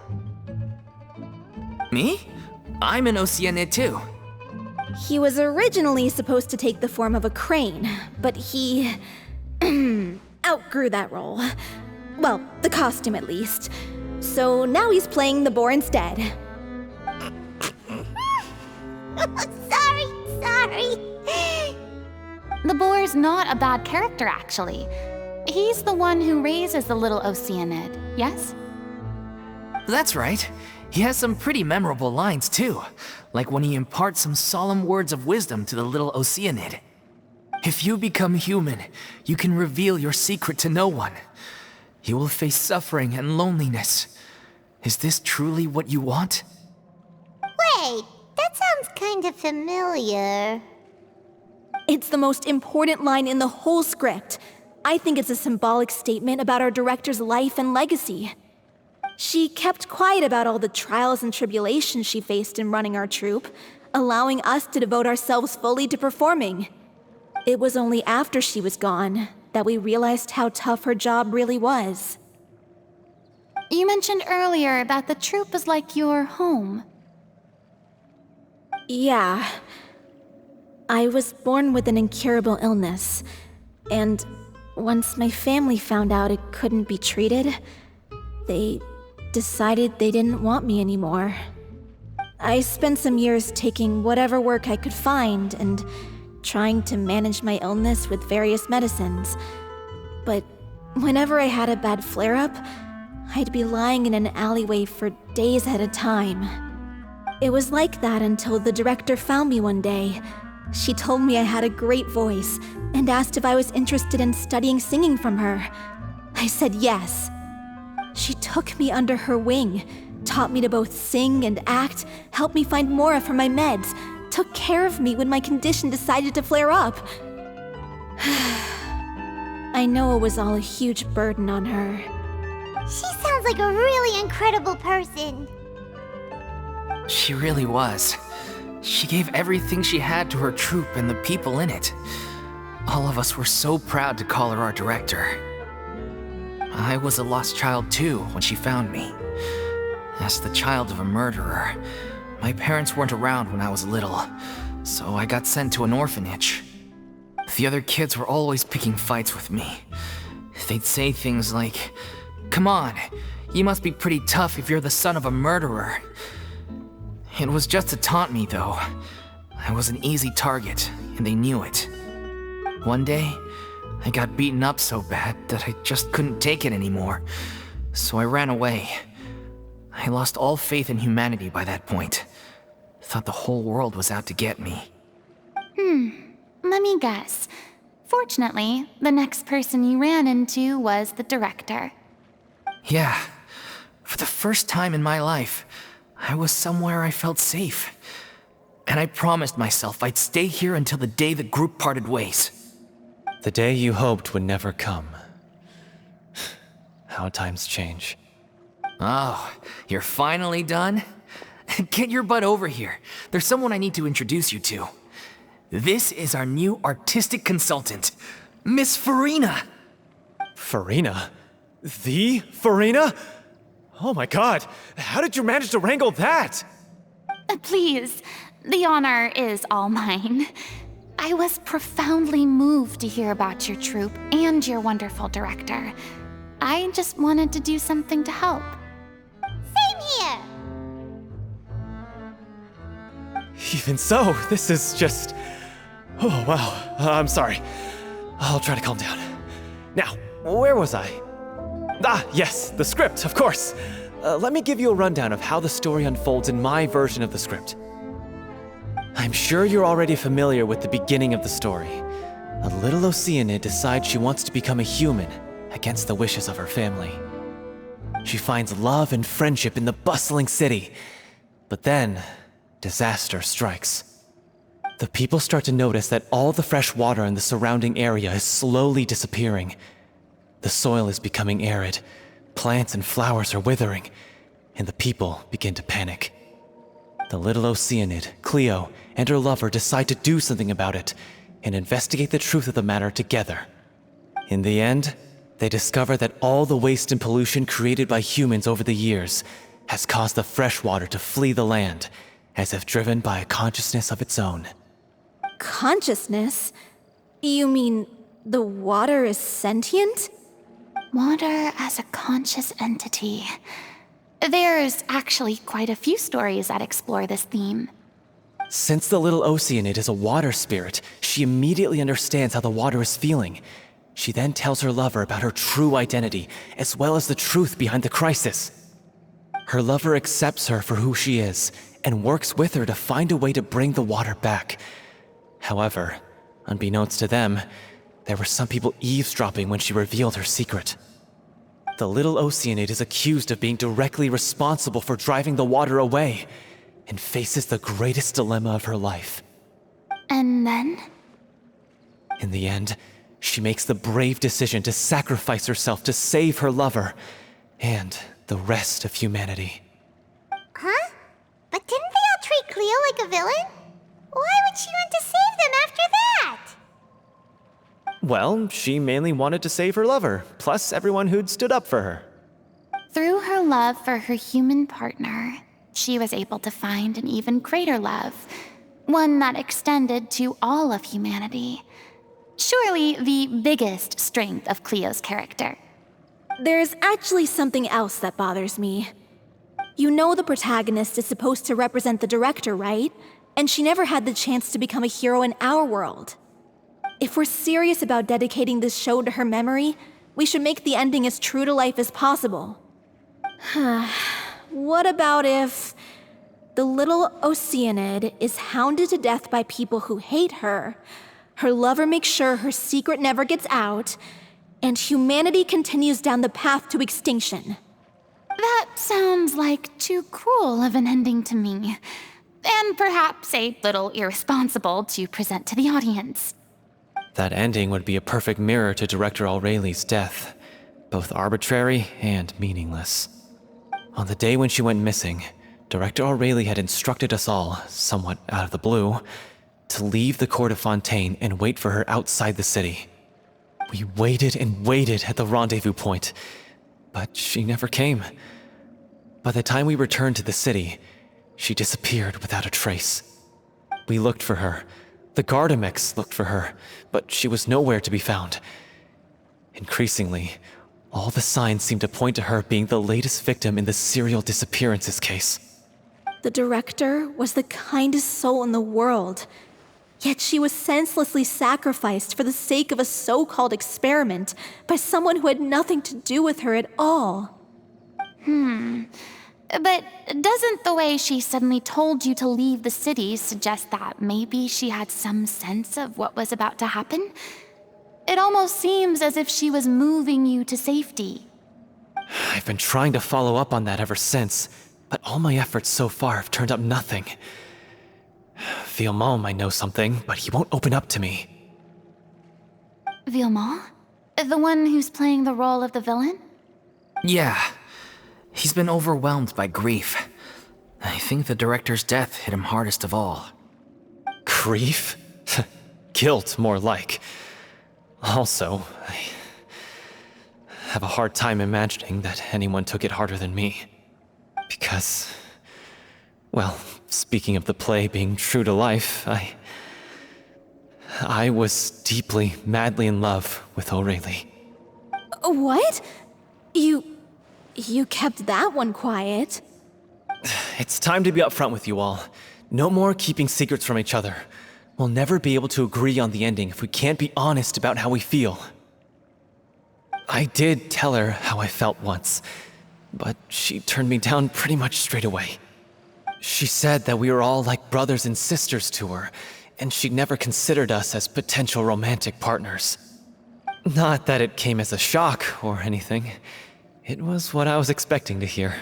Me? I'm an Oceanid too. He was originally supposed to take the form of a crane, but he outgrew that role. Well, the costume at least. So now he's playing the boar instead. Sorry. The boar's not a bad character, actually. He's the one who raises the little Oceanid, yes? That's right. He has some pretty memorable lines too, like when he imparts some solemn words of wisdom to the little Oceanid. If you become human, you can reveal your secret to no one. You will face suffering and loneliness. Is this truly what you want? Wait, that sounds kind of familiar. It's the most important line in the whole script. I think it's a symbolic statement about our director's life and legacy. She kept quiet about all the trials and tribulations she faced in running our troupe, allowing us to devote ourselves fully to performing. It was only after she was gone that we realized how tough her job really was. You mentioned earlier that the troupe is like your home. Yeah. I was born with an incurable illness, and once my family found out it couldn't be treated, they decided they didn't want me anymore. I spent some years taking whatever work I could find and trying to manage my illness with various medicines. But whenever I had a bad flare-up, I'd be lying in an alleyway for days at a time. It was like that until the director found me one day. She told me I had a great voice and asked if I was interested in studying singing from her. I said yes. She took me under her wing, taught me to both sing and act, helped me find Mora for my meds, took care of me when my condition decided to flare up. I know it was all a huge burden on her. She sounds like a really incredible person. She really was. She gave everything she had to her troupe and the people in it. All of us were so proud to call her our director. I was a lost child too when she found me. As the child of a murderer, my parents weren't around when I was little, so I got sent to an orphanage. The other kids were always picking fights with me. They'd say things like, "Come on, you must be pretty tough if you're the son of a murderer." It was just to taunt me, though. I was an easy target, and they knew it. One day, I got beaten up so bad that I just couldn't take it anymore, so I ran away. I lost all faith in humanity by that point. Thought the whole world was out to get me. Let me guess. Fortunately, the next person you ran into was the director. Yeah, for the first time in my life, I was somewhere I felt safe. And I promised myself I'd stay here until the day the group parted ways. The day you hoped would never come. How times change. Oh, you're finally done? Get your butt over here. There's someone I need to introduce you to. This is our new artistic consultant, Miss Furina. Furina? The Furina? Oh my god, how did you manage to wrangle that? Please, the honor is all mine. I was profoundly moved to hear about your troupe and your wonderful director. I just wanted to do something to help. Same here. Even so, this is just... Oh, wow. I'm sorry. I'll try to calm down. Now, where was I? Ah, yes, the script, of course. Let me give you a rundown of how the story unfolds in my version of the script. I'm sure you're already familiar with the beginning of the story. A little Oceanid decides she wants to become a human against the wishes of her family. She finds love and friendship in the bustling city. But then, disaster strikes. The people start to notice that all the fresh water in the surrounding area is slowly disappearing. The soil is becoming arid, plants and flowers are withering, and the people begin to panic. The little Oceanid, Cleo, and her lover decide to do something about it and investigate the truth of the matter together. In the end, they discover that all the waste and pollution created by humans over the years has caused the fresh water to flee the land, as if driven by a consciousness of its own. Consciousness? You mean the water is sentient? Water as a conscious entity. There's actually quite a few stories that explore this theme. Since the little Oceanid is a water spirit, she immediately understands how the water is feeling. She then tells her lover about her true identity, as well as the truth behind the crisis. Her lover accepts her for who she is, and works with her to find a way to bring the water back. However, unbeknownst to them, there were some people eavesdropping when she revealed her secret. The little Oceanid is accused of being directly responsible for driving the water away, and faces the greatest dilemma of her life. And then? In the end, she makes the brave decision to sacrifice herself to save her lover, and the rest of humanity. Huh? But didn't they all treat Cleo like a villain? Why would she want to save them after that? Well, she mainly wanted to save her lover, plus everyone who'd stood up for her. Through her love for her human partner, she was able to find an even greater love, one that extended to all of humanity. Surely the biggest strength of Cleo's character. There's actually something else that bothers me. You know the protagonist is supposed to represent the director, right? And she never had the chance to become a hero in our world. If we're serious about dedicating this show to her memory, we should make the ending as true to life as possible. What about if the little Oceanid is hounded to death by people who hate her, her lover makes sure her secret never gets out, and humanity continues down the path to extinction? That sounds like too cruel of an ending to me, and perhaps a little irresponsible to present to the audience. That ending would be a perfect mirror to Director Aureli's death, both arbitrary and meaningless. On the day when she went missing, Director Aureli had instructed us all, somewhat out of the blue, to leave the court of Fontaine and wait for her outside the city. We waited and waited at the rendezvous point, but she never came. By the time we returned to the city, she disappeared without a trace. We looked for her. The Gardamex looked for her, but she was nowhere to be found. Increasingly, all the signs seem to point to her being the latest victim in the serial disappearances case. The director was the kindest soul in the world, yet she was senselessly sacrificed for the sake of a so-called experiment by someone who had nothing to do with her at all. But doesn't the way she suddenly told you to leave the city suggest that maybe she had some sense of what was about to happen? It almost seems as if she was moving you to safety. I've been trying to follow up on that ever since, but all my efforts so far have turned up nothing. Villemont might know something, but he won't open up to me. Villemont? The one who's playing the role of the villain? Yeah. He's been overwhelmed by grief. I think the director's death hit him hardest of all. Grief? Guilt, more like. Also, I have a hard time imagining that anyone took it harder than me. Because, well, speaking of the play being true to life, I was deeply, madly in love with Aurelie. What? You kept that one quiet. It's time to be upfront with you all. No more keeping secrets from each other. We'll never be able to agree on the ending if we can't be honest about how we feel. I did tell her how I felt once, but she turned me down pretty much straight away. She said that we were all like brothers and sisters to her, and she'd never considered us as potential romantic partners. Not that it came as a shock or anything. It was what I was expecting to hear.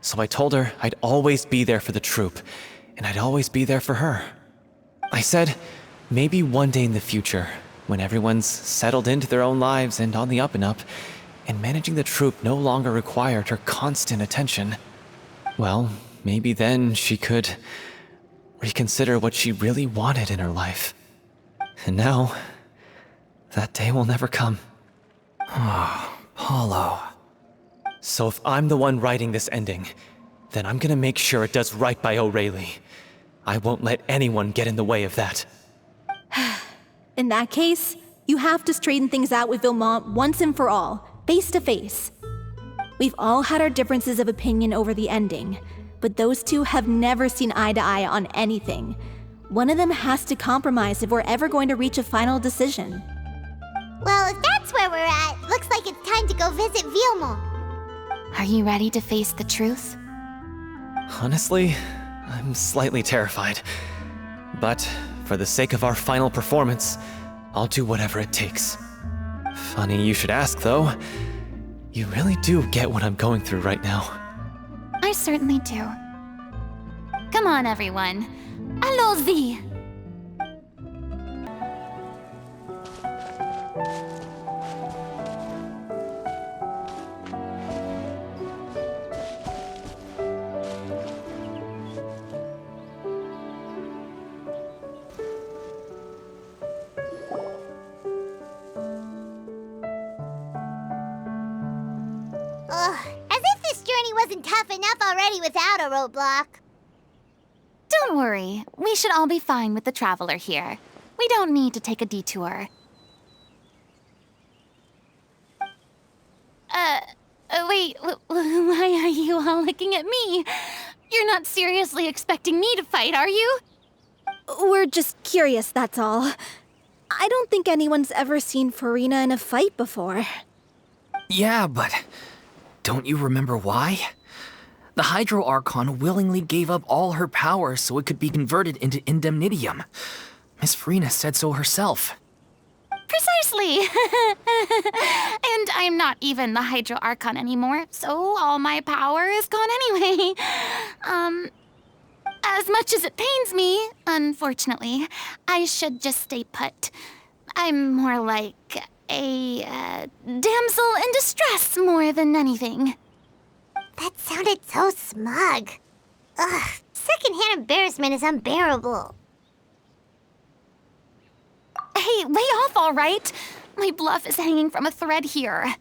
So I told her I'd always be there for the troupe, and I'd always be there for her. I said, maybe one day in the future, when everyone's settled into their own lives and on the up and up, and managing the troupe no longer required her constant attention, well, maybe then she could reconsider what she really wanted in her life. And now, that day will never come. Oh, Paulo. So if I'm the one writing this ending, then I'm gonna make sure it does right by Aurelie. I won't let anyone get in the way of that. In that case, you have to straighten things out with Villemont once and for all, face to face. We've all had our differences of opinion over the ending, but those two have never seen eye to eye on anything. One of them has to compromise if we're ever going to reach a final decision. Well, if that's where we're at, looks like it's time to go visit Villemont. Are you ready to face the truth? Honestly, I'm slightly terrified. But for the sake of our final performance, I'll do whatever it takes. Funny you should ask, though. You really do get what I'm going through right now. I certainly do. Come on, everyone. Allons-y! As if this journey wasn't tough enough already without a roadblock. Don't worry. We should all be fine with the traveler here. We don't need to take a detour. Wait, why are you all looking at me? You're not seriously expecting me to fight, are you? We're just curious, that's all. I don't think anyone's ever seen Furina in a fight before. Yeah, but don't you remember why? The Hydro Archon willingly gave up all her power so it could be converted into indemnitium. Miss Furina said so herself. Precisely! And I'm not even the Hydro Archon anymore, so all my power is gone anyway. As much as it pains me, unfortunately, I should just stay put. I'm more like a damsel in distress more than anything. That sounded so smug. Ugh, secondhand embarrassment is unbearable. Hey, lay off, all right? My bluff is hanging from a thread here.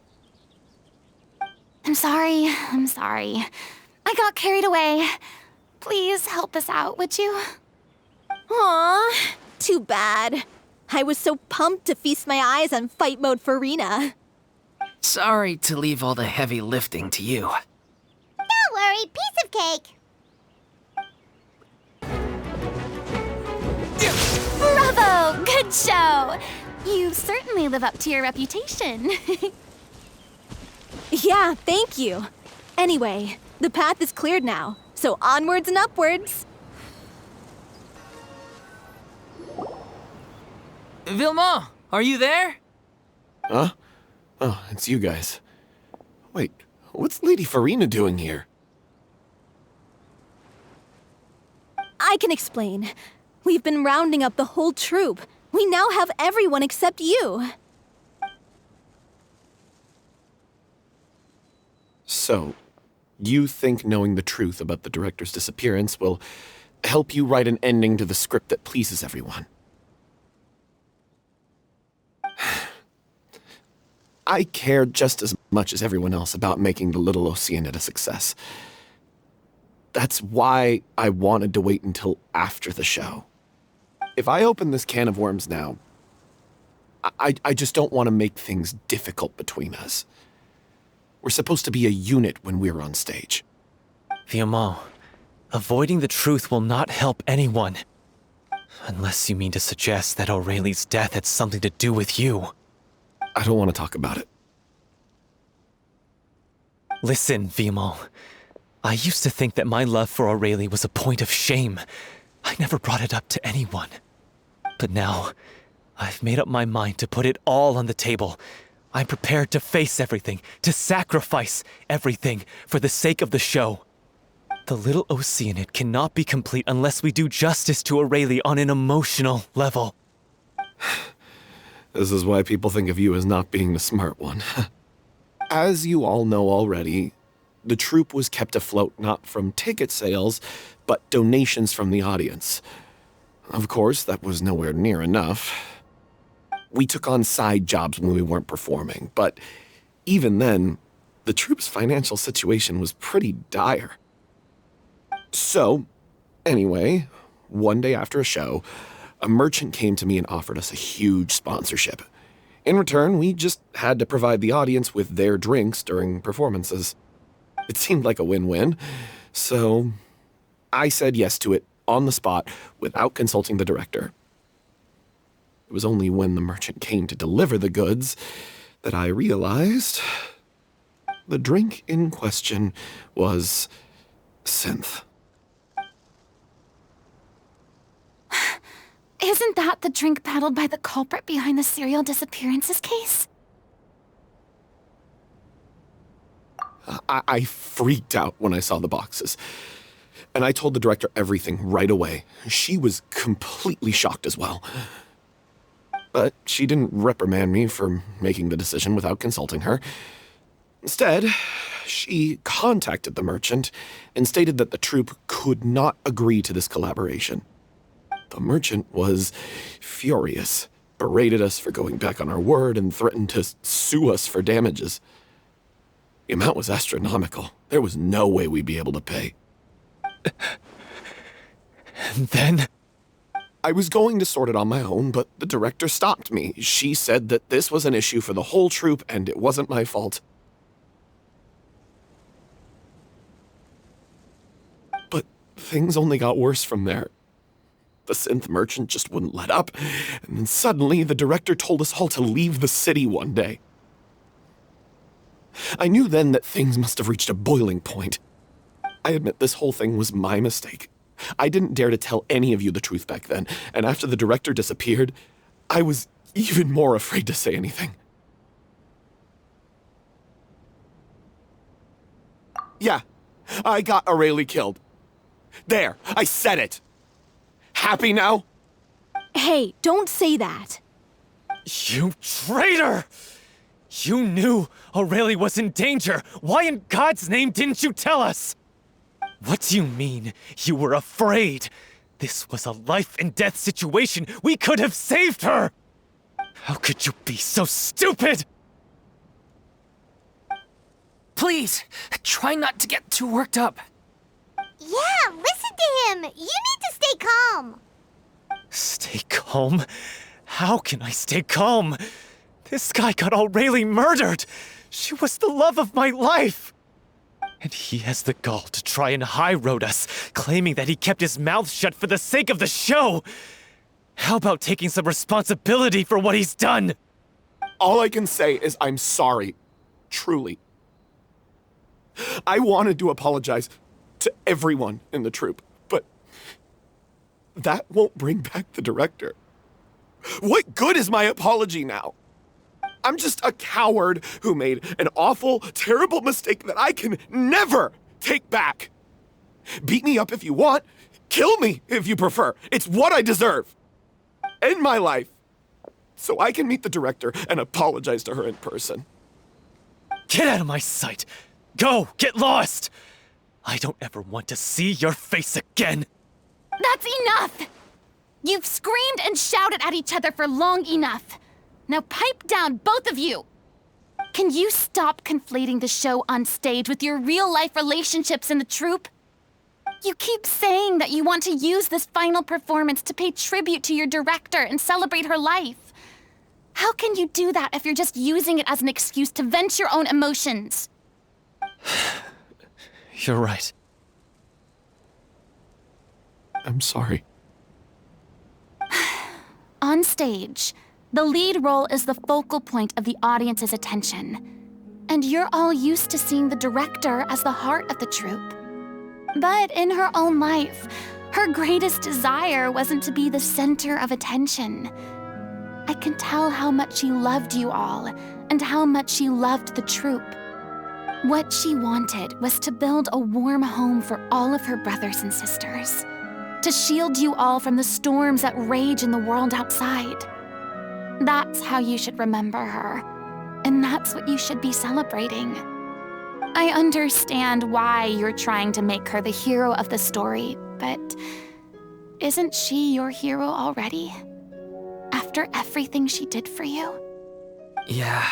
I'm sorry. I got carried away. Please help us out, would you? Aw, too bad. I was so pumped to feast my eyes on fight mode Furina. Sorry to leave all the heavy lifting to you. Don't worry, piece of cake. Bravo! Good show! You certainly live up to your reputation. Yeah, thank you. Anyway, the path is cleared now, so onwards and upwards. Vilma, are you there? Huh? Oh, it's you guys. Wait, what's Lady Furina doing here? I can explain. We've been rounding up the whole troupe. We now have everyone except you. So, you think knowing the truth about the director's disappearance will help you write an ending to the script that pleases everyone? I care just as much as everyone else about making the Little Oceanid a success. That's why I wanted to wait until after the show. If I open this can of worms now, I just don't want to make things difficult between us. We're supposed to be a unit when we're on stage. Vilma, avoiding the truth will not help anyone. Unless you mean to suggest that Aurelie's death had something to do with you. I don't want to talk about it. Listen, Vilma. I used to think that my love for Aurelie was a point of shame. I never brought it up to anyone. But now, I've made up my mind to put it all on the table. I'm prepared to face everything, to sacrifice everything for the sake of the show. The Little Oceanid cannot be complete unless we do justice to Aurelie on an emotional level. This is why people think of you as not being the smart one. As you all know already, the troupe was kept afloat not from ticket sales, but donations from the audience. Of course, that was nowhere near enough. We took on side jobs when we weren't performing, but even then, the troupe's financial situation was pretty dire. So, anyway, one day after a show, a merchant came to me and offered us a huge sponsorship. In return, we just had to provide the audience with their drinks during performances. It seemed like a win-win, so I said yes to it on the spot without consulting the director. It was only when the merchant came to deliver the goods that I realized the drink in question was synth. Isn't that the drink paddled by the culprit behind the serial disappearances case? I freaked out when I saw the boxes. And I told the director everything right away. She was completely shocked as well. But she didn't reprimand me for making the decision without consulting her. Instead, she contacted the merchant and stated that the troupe could not agree to this collaboration. The merchant was furious, berated us for going back on our word, and threatened to sue us for damages. The amount was astronomical. There was no way we'd be able to pay. And then? I was going to sort it on my own, but the director stopped me. She said that this was an issue for the whole troupe, and it wasn't my fault. But things only got worse from there. The synth merchant just wouldn't let up, and then suddenly the director told us all to leave the city one day. I knew then that things must have reached a boiling point. I admit this whole thing was my mistake. I didn't dare to tell any of you the truth back then, and after the director disappeared, I was even more afraid to say anything. Yeah, I got Aurelie killed. There, I said it. Happy now? Hey, don't say that. You traitor! You knew Aurelie was in danger. Why in God's name didn't you tell us? What do you mean, you were afraid? This was a life and death situation. We could have saved her! How could you be so stupid? Please, try not to get too worked up. Yeah, listen to him. You need to stay calm. Stay calm? How can I stay calm? This guy got Aurelie murdered! She was the love of my life! And he has the gall to try and high-road us, claiming that he kept his mouth shut for the sake of the show! How about taking some responsibility for what he's done? All I can say is I'm sorry. Truly. I wanted to apologize to everyone in the troupe, but that won't bring back the director. What good is my apology now? I'm just a coward who made an awful, terrible mistake that I can never take back. Beat me up if you want. Kill me if you prefer. It's what I deserve. End my life so I can meet the director and apologize to her in person. Get out of my sight! Go! Get lost! I don't ever want to see your face again! That's enough! You've screamed and shouted at each other for long enough. Now pipe down, both of you! Can you stop conflating the show on stage with your real-life relationships in the troupe? You keep saying that you want to use this final performance to pay tribute to your director and celebrate her life. How can you do that if you're just using it as an excuse to vent your own emotions? You're right. I'm sorry. On stage, the lead role is the focal point of the audience's attention. And you're all used to seeing the director as the heart of the troupe. But in her own life, her greatest desire wasn't to be the center of attention. I can tell how much she loved you all, and how much she loved the troupe. What she wanted was to build a warm home for all of her brothers and sisters, to shield you all from the storms that rage in the world outside. That's how you should remember her, and that's what you should be celebrating. I understand why you're trying to make her the hero of the story, but isn't she your hero already? After everything she did for you? Yeah.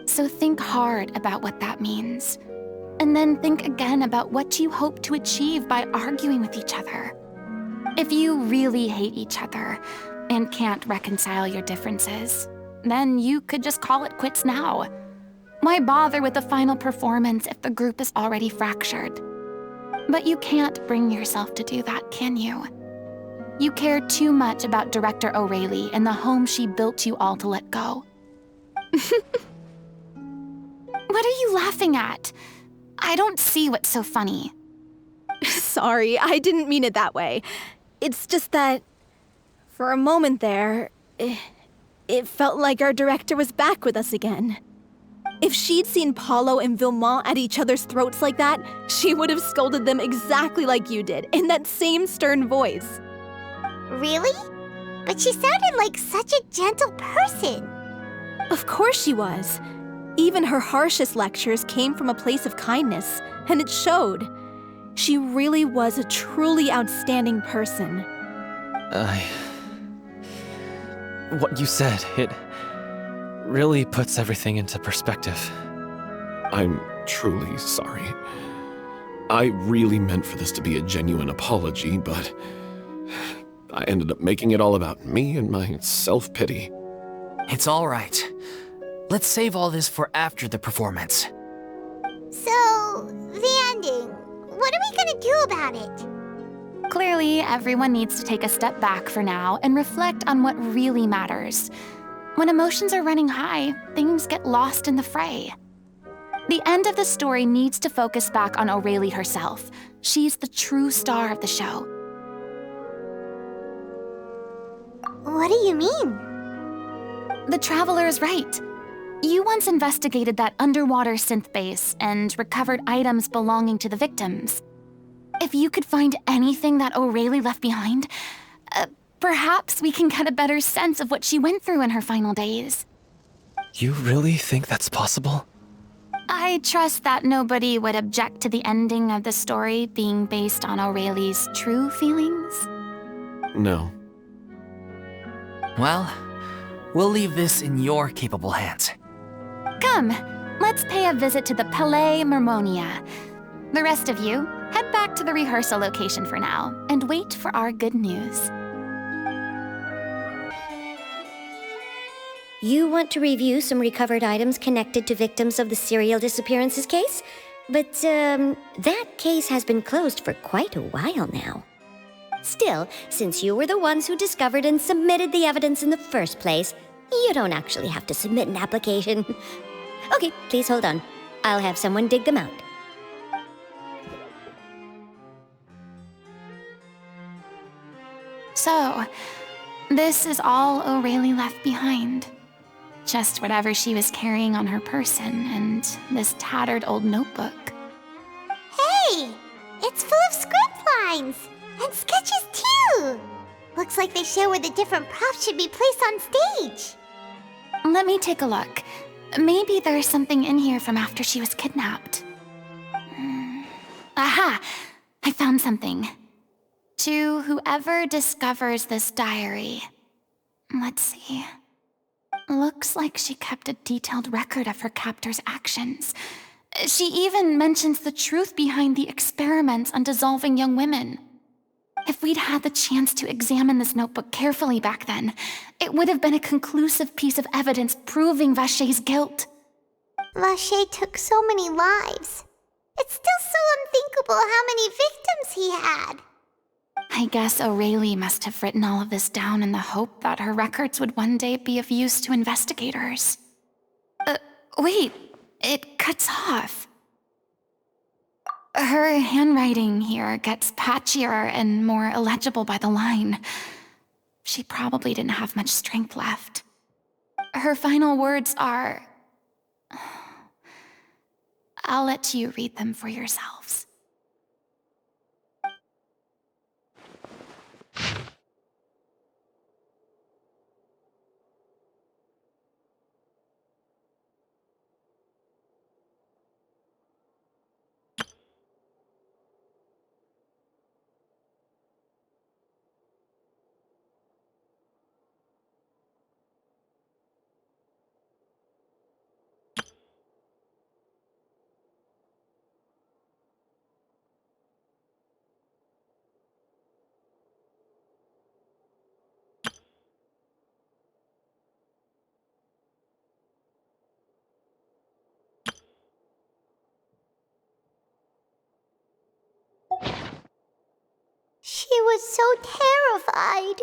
So think hard about what that means. And then think again about what you hope to achieve by arguing with each other. If you really hate each other and can't reconcile your differences, then you could just call it quits now. Why bother with the final performance if the group is already fractured? But you can't bring yourself to do that, can you? You care too much about Director Aurelie and the home she built you all to let go. What are you laughing at? I don't see what's so funny. Sorry, I didn't mean it that way. It's just that, for a moment there, it felt like our director was back with us again. If she'd seen Paulo and Vilmont at each other's throats like that, she would have scolded them exactly like you did, in that same stern voice. Really? But she sounded like such a gentle person. Of course she was. Even her harshest lectures came from a place of kindness, and it showed. She really was a truly outstanding person. What you said, it really puts everything into perspective. I'm truly sorry. I really meant for this to be a genuine apology, but I ended up making it all about me and my self-pity. It's all right. Let's save all this for after the performance. So, the ending. What are we gonna do about it? Clearly, everyone needs to take a step back for now and reflect on what really matters. When emotions are running high, things get lost in the fray. The end of the story needs to focus back on Aurelie herself. She's the true star of the show. What do you mean? The Traveler is right. You once investigated that underwater synth base and recovered items belonging to the victims. If you could find anything that Aurelie left behind, perhaps we can get a better sense of what she went through in her final days. You really think that's possible? I trust that nobody would object to the ending of the story being based on Aurelie's true feelings. No. Well, we'll leave this in your capable hands. Come, let's pay a visit to the Palais Mermonia. The rest of you, head back to the rehearsal location for now and wait for our good news. You want to review some recovered items connected to victims of the serial disappearances case? But, that case has been closed for quite a while now. Still, since you were the ones who discovered and submitted the evidence in the first place, you don't actually have to submit an application. Okay, please hold on. I'll have someone dig them out. So, this is all O'Reilly left behind. Just whatever she was carrying on her person and this tattered old notebook. Hey! It's full of script lines! And sketches too! Looks like they show where the different props should be placed on stage. Let me take a look. Maybe there's something in here from after she was kidnapped. Aha! I found something. To whoever discovers this diary. Let's see. Looks like she kept a detailed record of her captor's actions. She even mentions the truth behind the experiments on dissolving young women. If we'd had the chance to examine this notebook carefully back then, it would have been a conclusive piece of evidence proving Vachey's guilt. Vachey took so many lives. It's still so unthinkable how many victims he had. I guess O'Reilly must have written all of this down in the hope that her records would one day be of use to investigators. Wait, it cuts off. Her handwriting here gets patchier and more illegible by the line. She probably didn't have much strength left. Her final words are... I'll let you read them for yourselves. She was so terrified.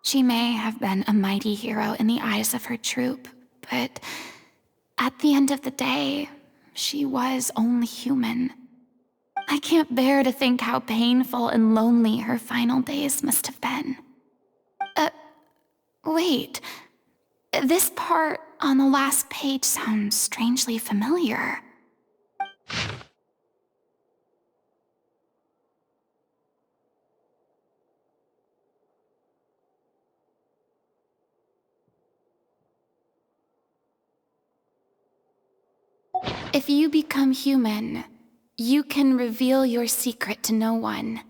She may have been a mighty hero in the eyes of her troop, but at the end of the day, she was only human. I can't bear to think how painful and lonely her final days must have been. Wait. This part on the last page sounds strangely familiar. If you become human, you can reveal your secret to no one.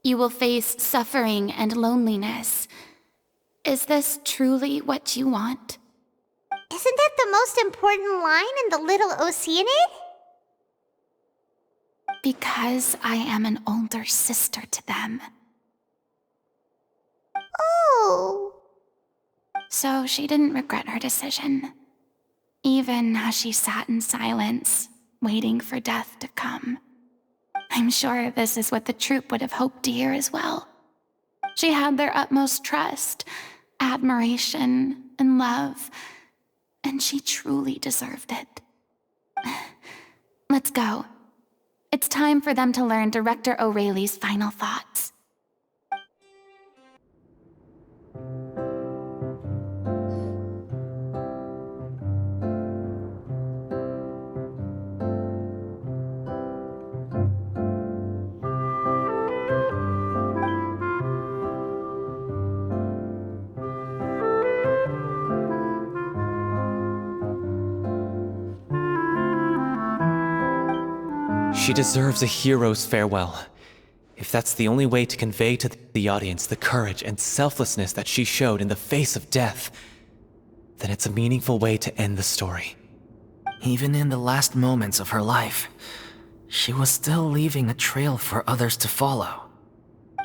You will face suffering and loneliness. Is this truly what you want? Isn't that the most important line in the Little Oceanid? Because I am an older sister to them. Oh. So she didn't regret her decision, even as she sat in silence, waiting for death to come. I'm sure this is what the troupe would have hoped to hear as well. She had their utmost trust, admiration, and love, and she truly deserved it. Let's go. It's time for them to learn Director O'Reilly's final thoughts. She deserves a hero's farewell. If that's the only way to convey to the audience the courage and selflessness that she showed in the face of death, then it's a meaningful way to end the story. Even in the last moments of her life, she was still leaving a trail for others to follow.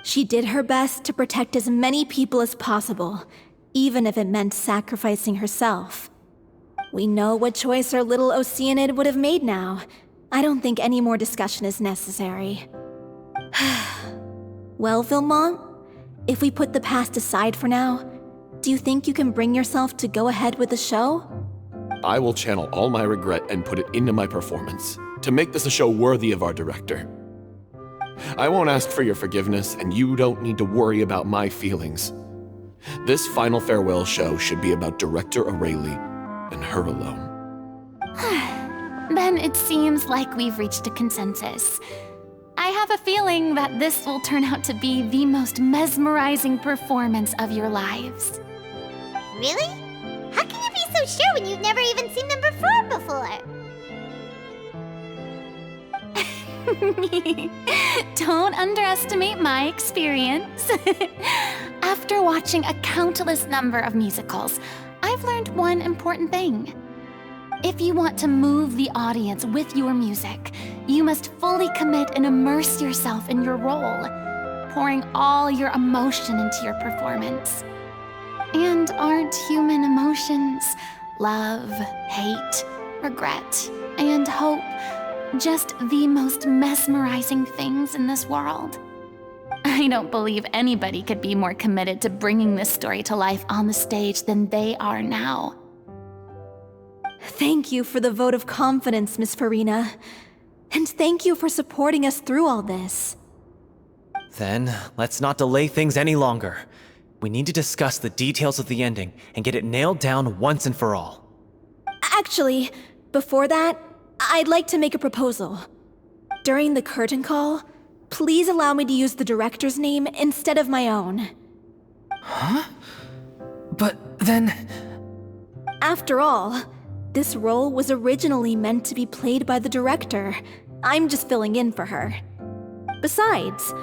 She did her best to protect as many people as possible, even if it meant sacrificing herself. We know what choice our little Oceanid would have made now. I don't think any more discussion is necessary. Well, Vilmont, if we put the past aside for now, do you think you can bring yourself to go ahead with the show? I will channel all my regret and put it into my performance, to make this a show worthy of our director. I won't ask for your forgiveness, and you don't need to worry about my feelings. This final farewell show should be about Director Aurelie and her alone. Then it seems like we've reached a consensus. I have a feeling that this will turn out to be the most mesmerizing performance of your lives. Really? How can you be so sure when you've never even seen them perform before? Don't underestimate my experience. After watching a countless number of musicals, I've learned one important thing. If you want to move the audience with your music, you must fully commit and immerse yourself in your role, pouring all your emotion into your performance. And aren't human emotions, love, hate, regret, and hope, just the most mesmerizing things in this world? I don't believe anybody could be more committed to bringing this story to life on the stage than they are now. Thank you for the vote of confidence, Miss Furina. And thank you for supporting us through all this. Then, let's not delay things any longer. We need to discuss the details of the ending and get it nailed down once and for all. Actually, before that, I'd like to make a proposal. During the curtain call, please allow me to use the director's name instead of my own. Huh? But then... After all, this role was originally meant to be played by the director. I'm just filling in for her. Besides,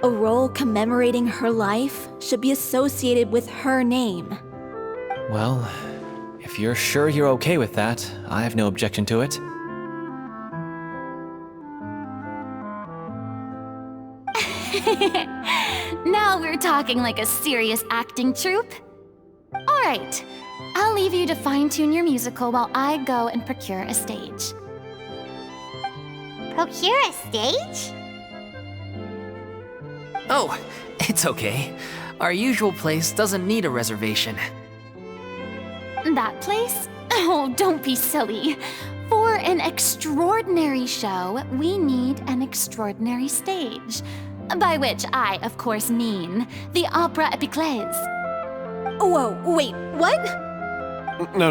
a role commemorating her life should be associated with her name. Well, if you're sure you're okay with that, I have no objection to it. Now we're talking like a serious acting troupe. All right, I'll leave you to fine-tune your musical while I go and procure a stage. Procure a stage? Oh, it's okay. Our usual place doesn't need a reservation. That place? Oh, don't be silly. For an extraordinary show, we need an extraordinary stage. By which I, of course, mean the Opera Epiclese. Whoa, wait, what? No,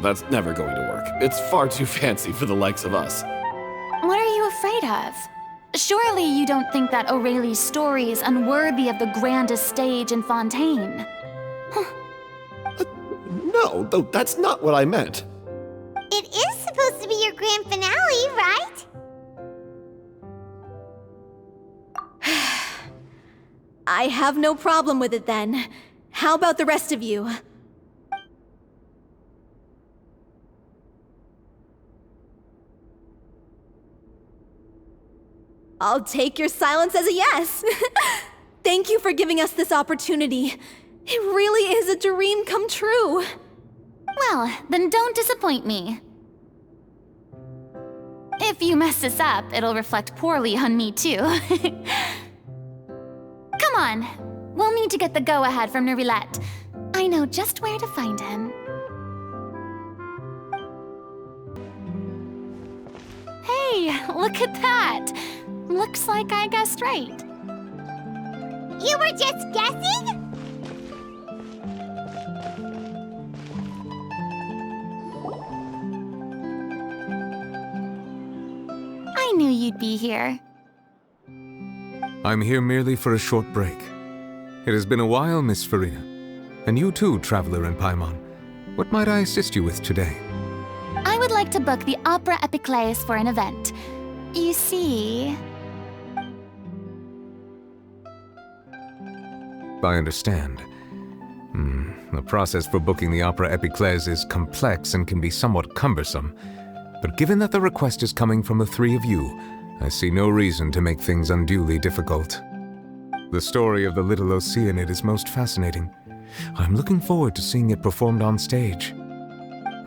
that's never going to work. It's far too fancy for the likes of us. What are you afraid of? Surely you don't think that Aurelie's story is unworthy of the grandest stage in Fontaine. No, though that's not what I meant. It is supposed to be your grand finale, right? I have no problem with it then. How about the rest of you? I'll take your silence as a yes. Thank you for giving us this opportunity. It really is a dream come true. Well, then don't disappoint me. If you mess this up, it'll reflect poorly on me too. Come on, we'll need to get the go-ahead from Nerilette. I know just where to find him. Hey, look at that! Looks like I guessed right. You were just guessing? I knew you'd be here. I'm here merely for a short break. It has been a while, Miss Furina. And you too, traveler in Paimon. What might I assist you with today? I would like to book the Opera Epiclese for an event. You see... I understand. The process for booking the Opera Epiclese is complex and can be somewhat cumbersome. But given that the request is coming from the three of you, I see no reason to make things unduly difficult. The story of the Little Oceanid is most fascinating. I'm looking forward to seeing it performed on stage.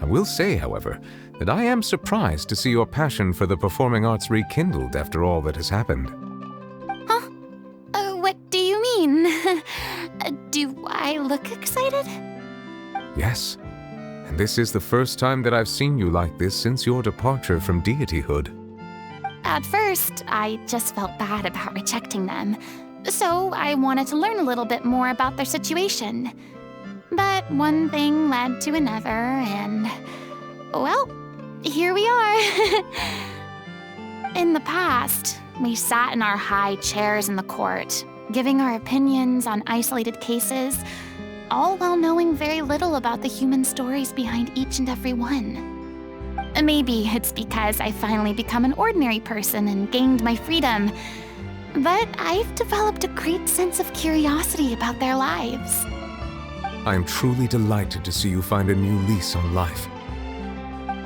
I will say, however, that I am surprised to see your passion for the performing arts rekindled after all that has happened. Huh? What do you mean? Do I look excited? Yes, and this is the first time that I've seen you like this since your departure from deityhood. At first, I just felt bad about rejecting them, so I wanted to learn a little bit more about their situation. But one thing led to another, and, well, here we are. In the past, we sat in our high chairs in the court, giving our opinions on isolated cases, all while knowing very little about the human stories behind each and every one. Maybe it's because I finally become an ordinary person and gained my freedom, but I've developed a great sense of curiosity about their lives. I am truly delighted to see you find a new lease on life.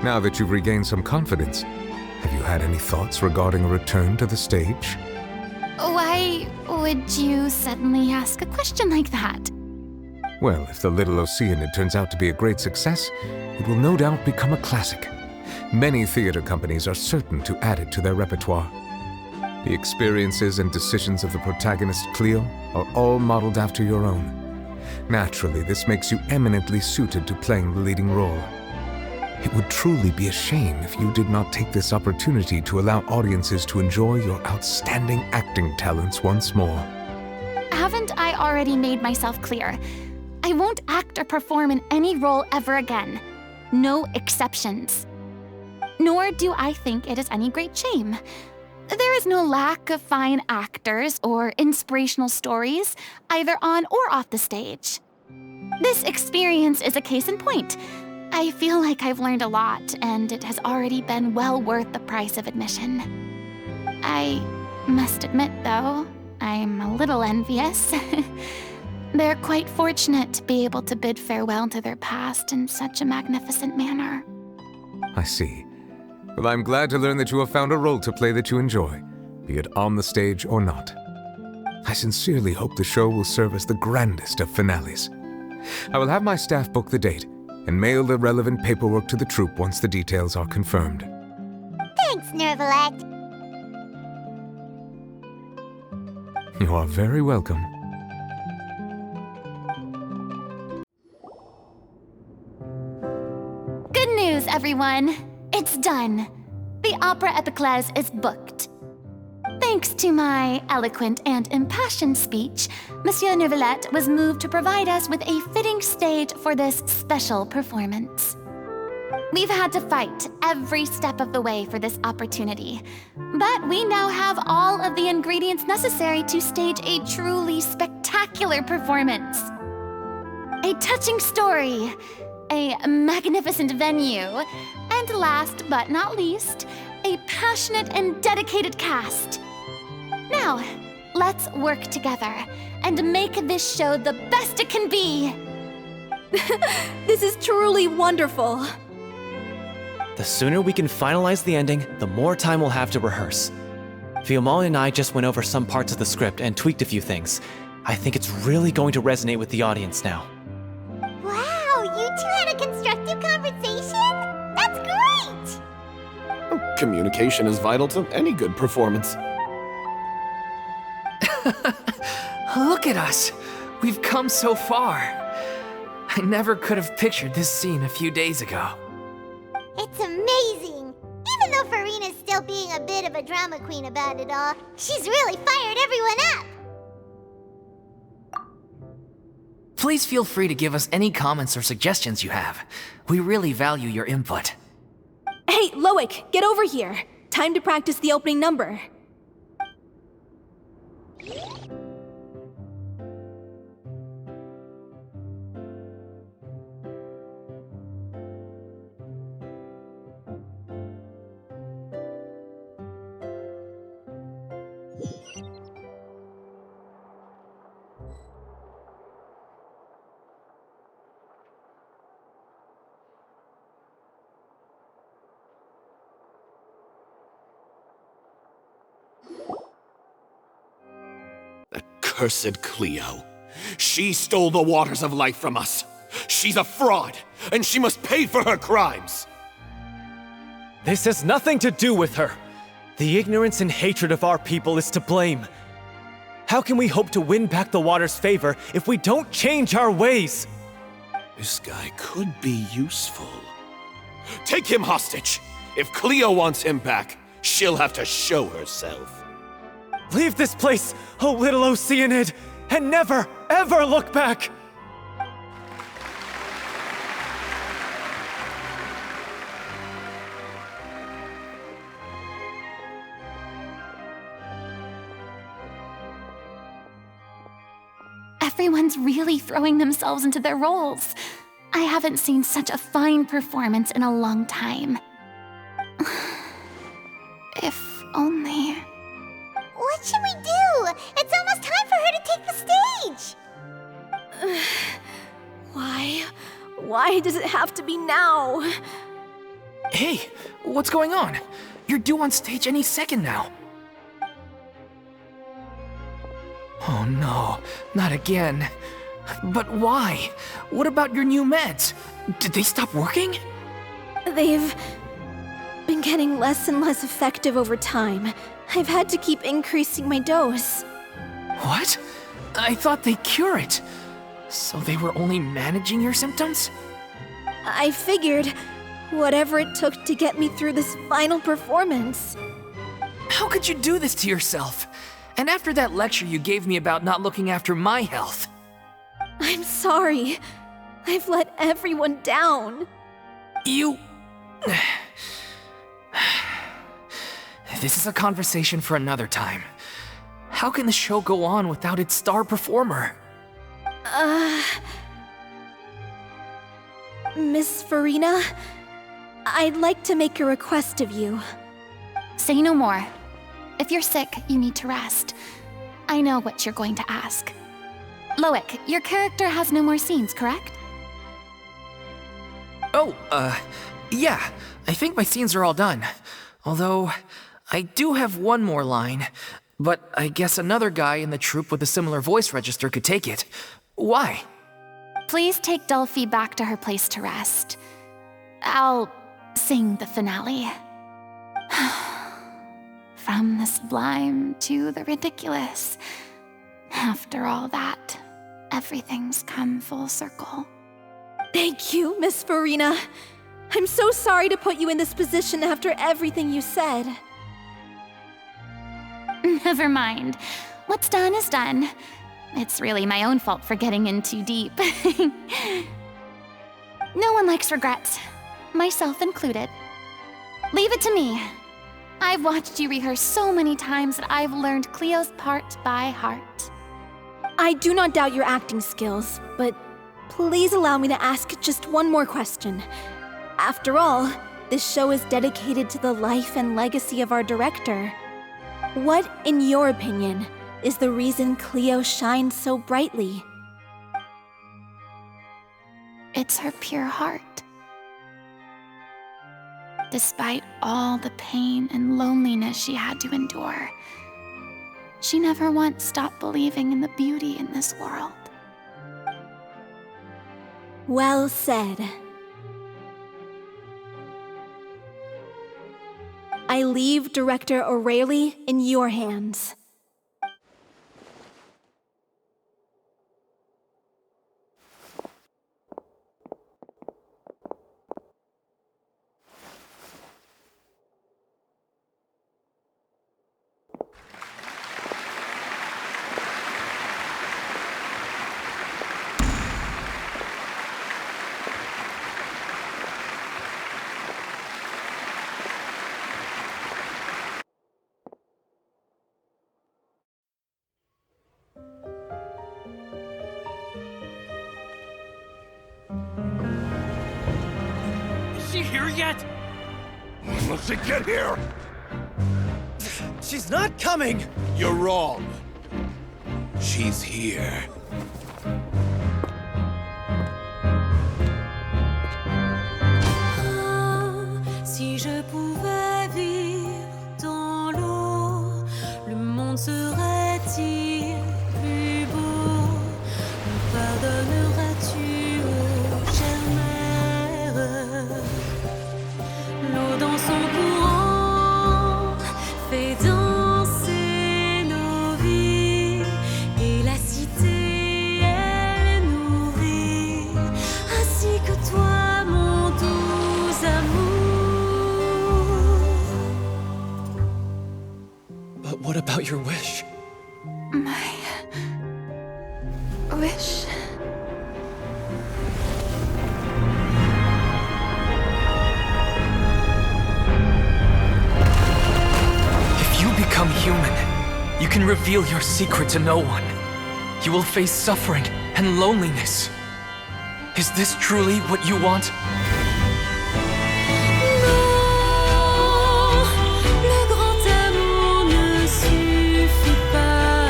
Now that you've regained some confidence, have you had any thoughts regarding a return to the stage? Why would you suddenly ask a question like that? Well, if the Little Oceanid turns out to be a great success, it will no doubt become a classic. Many theater companies are certain to add it to their repertoire. The experiences and decisions of the protagonist Cleo are all modeled after your own. Naturally, this makes you eminently suited to playing the leading role. It would truly be a shame if you did not take this opportunity to allow audiences to enjoy your outstanding acting talents once more. Haven't I already made myself clear? I won't act or perform in any role ever again. No exceptions. Nor do I think it is any great shame. There is no lack of fine actors or inspirational stories, either on or off the stage. This experience is a case in point. I feel like I've learned a lot, and it has already been well worth the price of admission. I must admit, though, I'm a little envious. They're quite fortunate to be able to bid farewell to their past in such a magnificent manner. I see. Well, I'm glad to learn that you have found a role to play that you enjoy, be it on the stage or not. I sincerely hope the show will serve as the grandest of finales. I will have my staff book the date and mail the relevant paperwork to the troupe once the details are confirmed. Thanks, Nervalette. You are very welcome. Good news, everyone! It's done. The Opera Epiclese is booked. Thanks to my eloquent and impassioned speech, Monsieur Nervalette was moved to provide us with a fitting stage for this special performance. We've had to fight every step of the way for this opportunity, but we now have all of the ingredients necessary to stage a truly spectacular performance. A touching story, a magnificent venue, and last but not least, a passionate and dedicated cast. Now, let's work together and make this show the best it can be. This is truly wonderful. The sooner we can finalize the ending, the more time we'll have to rehearse. Fiamma and I just went over some parts of the script and tweaked a few things. I think it's really going to resonate with the audience now. Wow, you two had a constructive conversation? That's great! Communication is vital to any good performance. Look at us! We've come so far! I never could have pictured this scene a few days ago. It's amazing! Even though Furina's still being a bit of a drama queen about it all, she's really fired everyone up! Please feel free to give us any comments or suggestions you have. We really value your input. Hey, Loic, get over here. Time to practice the opening number. accursed Cleo. She stole the waters of life from us. She's a fraud, and she must pay for her crimes. This has nothing to do with her. The ignorance and hatred of our people is to blame. How can we hope to win back the water's favor if we don't change our ways? This guy could be useful. Take him hostage. If Cleo wants him back, she'll have to show herself. Leave this place, O little Oceanid, and never, ever look back! Everyone's really throwing themselves into their roles. I haven't seen such a fine performance in a long time. If only... What should we do? It's almost time for her to take the stage! Why? Why does it have to be now? Hey, what's going on? You're due on stage any second now. Oh no, not again. But why? What about your new meds? Did they stop working? They've been getting less and less effective over time. I've had to keep increasing my dose. What? I thought they cure it. So they were only managing your symptoms? I figured whatever it took to get me through this final performance. How could you do this to yourself? And after that lecture you gave me about not looking after my health. I'm sorry. I've let everyone down. You... This is a conversation for another time. How can the show go on without its star performer? Miss Furina, I'd like to make a request of you. Say no more. If you're sick, you need to rest. I know what you're going to ask. Loic, your character has no more scenes, correct? Oh, yeah. I think my scenes are all done. Although, I do have one more line. But I guess another guy in the troupe with a similar voice register could take it. Why? Please take Delphi back to her place to rest. I'll sing the finale. From the sublime to the ridiculous. After all that, everything's come full circle. Thank you, Miss Furina. I'm so sorry to put you in this position after everything you said. Never mind. What's done is done. It's really my own fault for getting in too deep. No one likes regrets, myself included. Leave it to me. I've watched you rehearse so many times that I've learned Cleo's part by heart. I do not doubt your acting skills, but please allow me to ask just one more question. After all, this show is dedicated to the life and legacy of our director. What, in your opinion, is the reason Cleo shines so brightly? It's her pure heart. Despite all the pain and loneliness she had to endure, she never once stopped believing in the beauty in this world. Well said. I leave Director O'Reilly in your hands. Is she here yet? When will she get here? She's not coming! You're wrong. She's here. Si je pouvais vivre dans l'eau, le monde serait-il plus about your wish? My wish. If you become human, you can reveal your secret to no one. You will face suffering and loneliness. Is this truly what you want? Le grand amour ne suffit pas,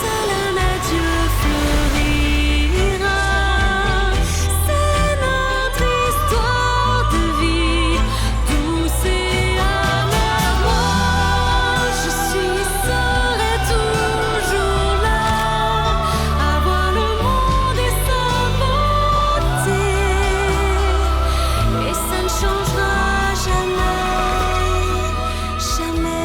seul un adieu fleurira. C'est notre histoire de vie, douce et amère. Moi, je suis seule et toujours là, à voir le monde et sa beauté. Et ça ne changera jamais, jamais.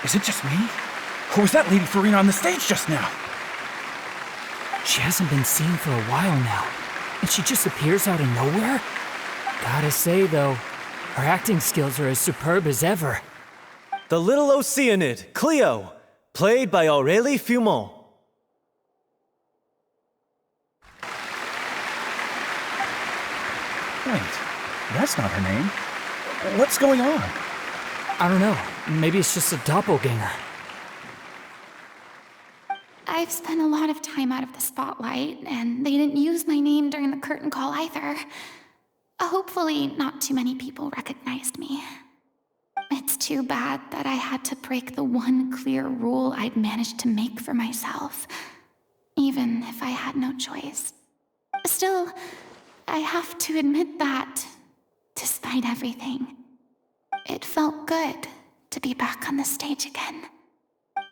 Is it just me? Or was that Lady Furina on the stage just now? She hasn't been seen for a while now, and she just appears out of nowhere? Gotta say, though, her acting skills are as superb as ever. The Little Oceanid, Cleo, played by Aurélie Fumont. Wait, that's not her name. What's going on? I don't know. Maybe it's just a doppelganger. I've spent a lot of time out of the spotlight, and they didn't use my name during the curtain call either. Hopefully, not too many people recognized me. It's too bad that I had to break the one clear rule I'd managed to make for myself, even if I had no choice. Still, I have to admit that, despite everything, it felt good to be back on the stage again.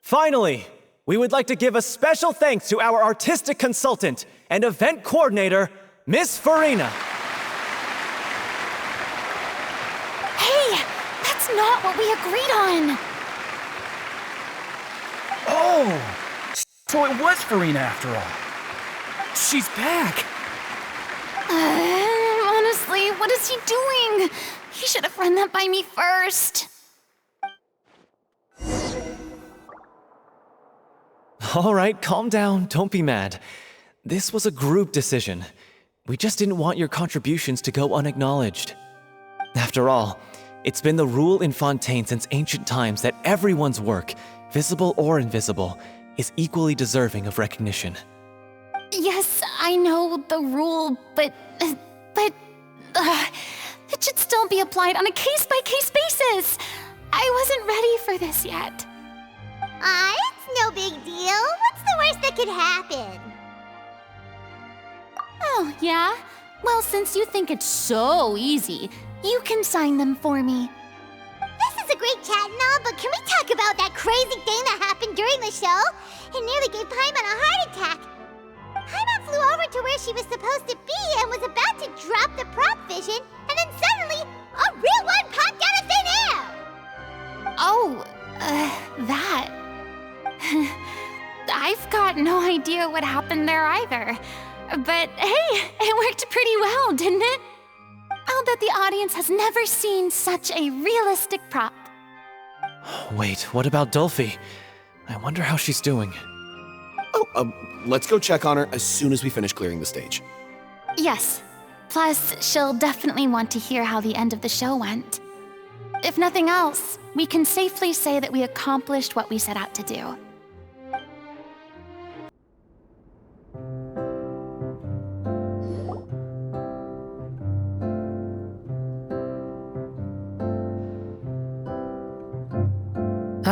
Finally, we would like to give a special thanks to our artistic consultant and event coordinator, Miss Furina. Hey, that's not what we agreed on! Oh! So it was Furina after all. She's back! Honestly, what is he doing? He should have run that by me first. All right, calm down, don't be mad. This was a group decision. We just didn't want your contributions to go unacknowledged. After all, it's been the rule in Fontaine since ancient times that everyone's work, visible or invisible, is equally deserving of recognition. Yes, I know the rule, but it should still be applied on a case-by-case basis. I wasn't ready for this yet. It's no big deal. What's the worst that could happen? Oh, yeah? Well, since you think it's so easy, you can sign them for me. This is a great chat and all, but can we talk about that crazy thing that happened during the show? It nearly gave Paimon a heart attack. Paimon flew over to where she was supposed to be and was about to drop the prop vision, and then suddenly, a real one popped out of thin air! Oh, that. I've got no idea what happened there either. But hey, it worked pretty well, didn't it? I'll bet the audience has never seen such a realistic prop. Wait, what about Dolphy? I wonder how she's doing. Oh, let's go check on her as soon as we finish clearing the stage. Yes. Plus, she'll definitely want to hear how the end of the show went. If nothing else, we can safely say that we accomplished what we set out to do.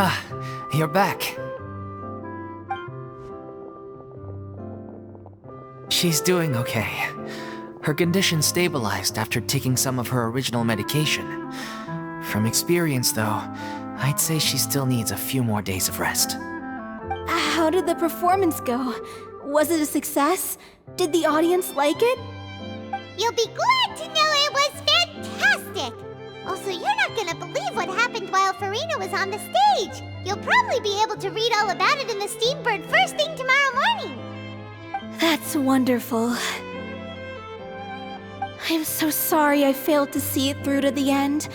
Ah, you're back. She's doing okay. Her condition stabilized after taking some of her original medication. From experience, though, I'd say she still needs a few more days of rest. How did the performance go? Was it a success? Did the audience like it? You'll be glad to know it was fantastic! Also, you're not gonna believe what happened while Furina was on the stage. You'll probably be able to read all about it in the Steambird first thing tomorrow morning. That's wonderful. I'm so sorry I failed to see it through to the end.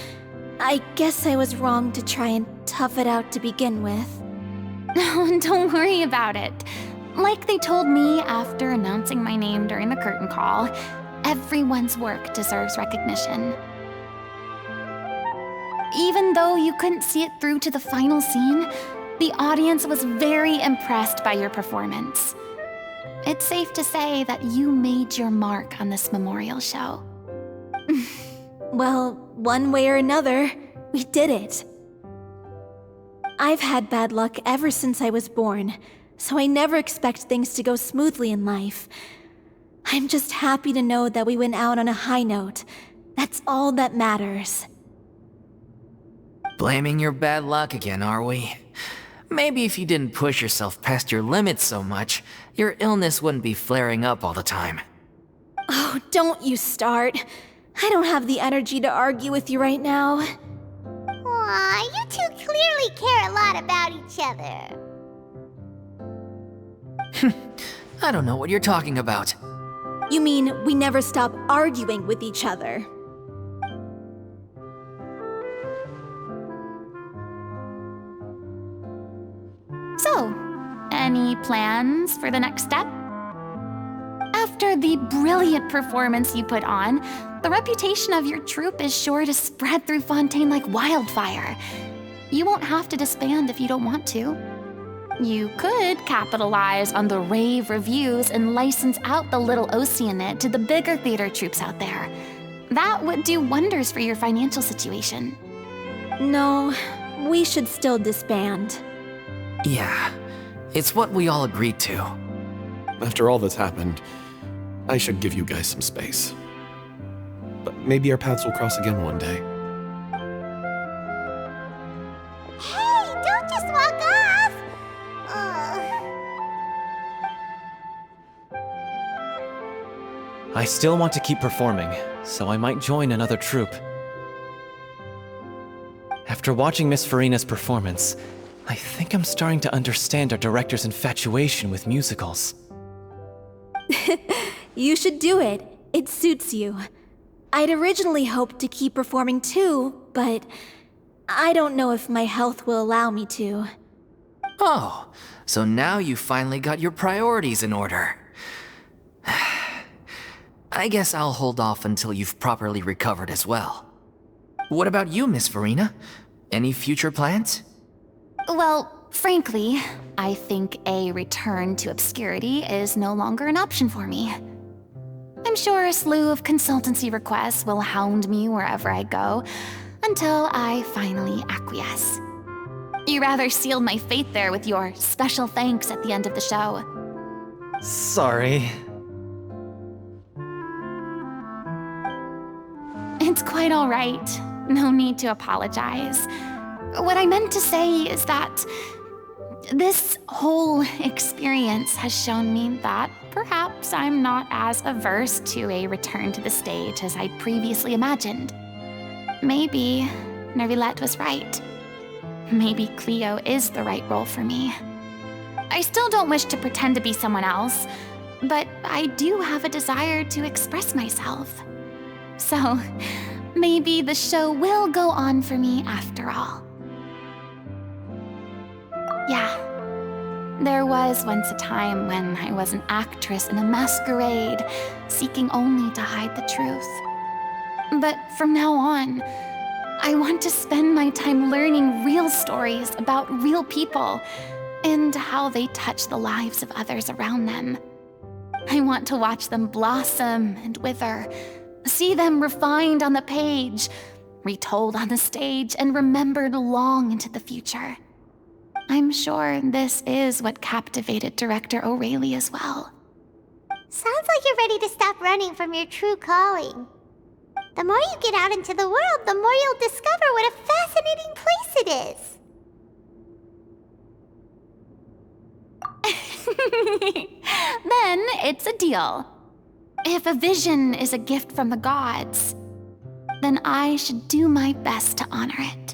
I guess I was wrong to try and tough it out to begin with. Oh, don't worry about it. Like they told me after announcing my name during the curtain call, everyone's work deserves recognition. Even though you couldn't see it through to the final scene, the audience was very impressed by your performance. It's safe to say that you made your mark on this memorial show. Well, one way or another, we did it. I've had bad luck ever since I was born, so I never expect things to go smoothly in life. I'm just happy to know that we went out on a high note. That's all that matters. Blaming your bad luck again, are we? Maybe if you didn't push yourself past your limits so much, your illness wouldn't be flaring up all the time. Oh, don't you start. I don't have the energy to argue with you right now. Aw, you two clearly care a lot about each other. I don't know what you're talking about. You mean we never stop arguing with each other? So, any plans for the next step? After the brilliant performance you put on, the reputation of your troupe is sure to spread through Fontaine like wildfire. You won't have to disband if you don't want to. You could capitalize on the rave reviews and license out the Little Oceanid to the bigger theater troupes out there. That would do wonders for your financial situation. No, we should still disband. Yeah, it's what we all agreed to. After all that's happened, I should give you guys some space. But maybe our paths will cross again one day. Hey, don't just walk off! I still want to keep performing, so I might join another troupe. After watching Miss Furina's performance, I think I'm starting to understand our director's infatuation with musicals. You should do it. It suits you. I'd originally hoped to keep performing too, but I don't know if my health will allow me to. Oh, so now you finally got your priorities in order. I guess I'll hold off until you've properly recovered as well. What about you, Miss Furina? Any future plans? Well, frankly, I think a return to obscurity is no longer an option for me. I'm sure a slew of consultancy requests will hound me wherever I go, until I finally acquiesce. You rather sealed my fate there with your special thanks at the end of the show. Sorry. It's quite all right. No need to apologize. What I meant to say is that this whole experience has shown me that perhaps I'm not as averse to a return to the stage as I'd previously imagined. Maybe Nervilette was right. Maybe Cleo is the right role for me. I still don't wish to pretend to be someone else, but I do have a desire to express myself. So, maybe the show will go on for me after all. Yeah, there was once a time when I was an actress in a masquerade, seeking only to hide the truth. But from now on, I want to spend my time learning real stories about real people and how they touch the lives of others around them. I want to watch them blossom and wither, see them refined on the page, retold on the stage, and remembered long into the future. I'm sure this is what captivated director O'Reilly as well. Sounds like you're ready to stop running from your true calling. The more you get out into the world, the more you'll discover what a fascinating place it is. Then it's a deal. If a vision is a gift from the gods, then I should do my best to honor it.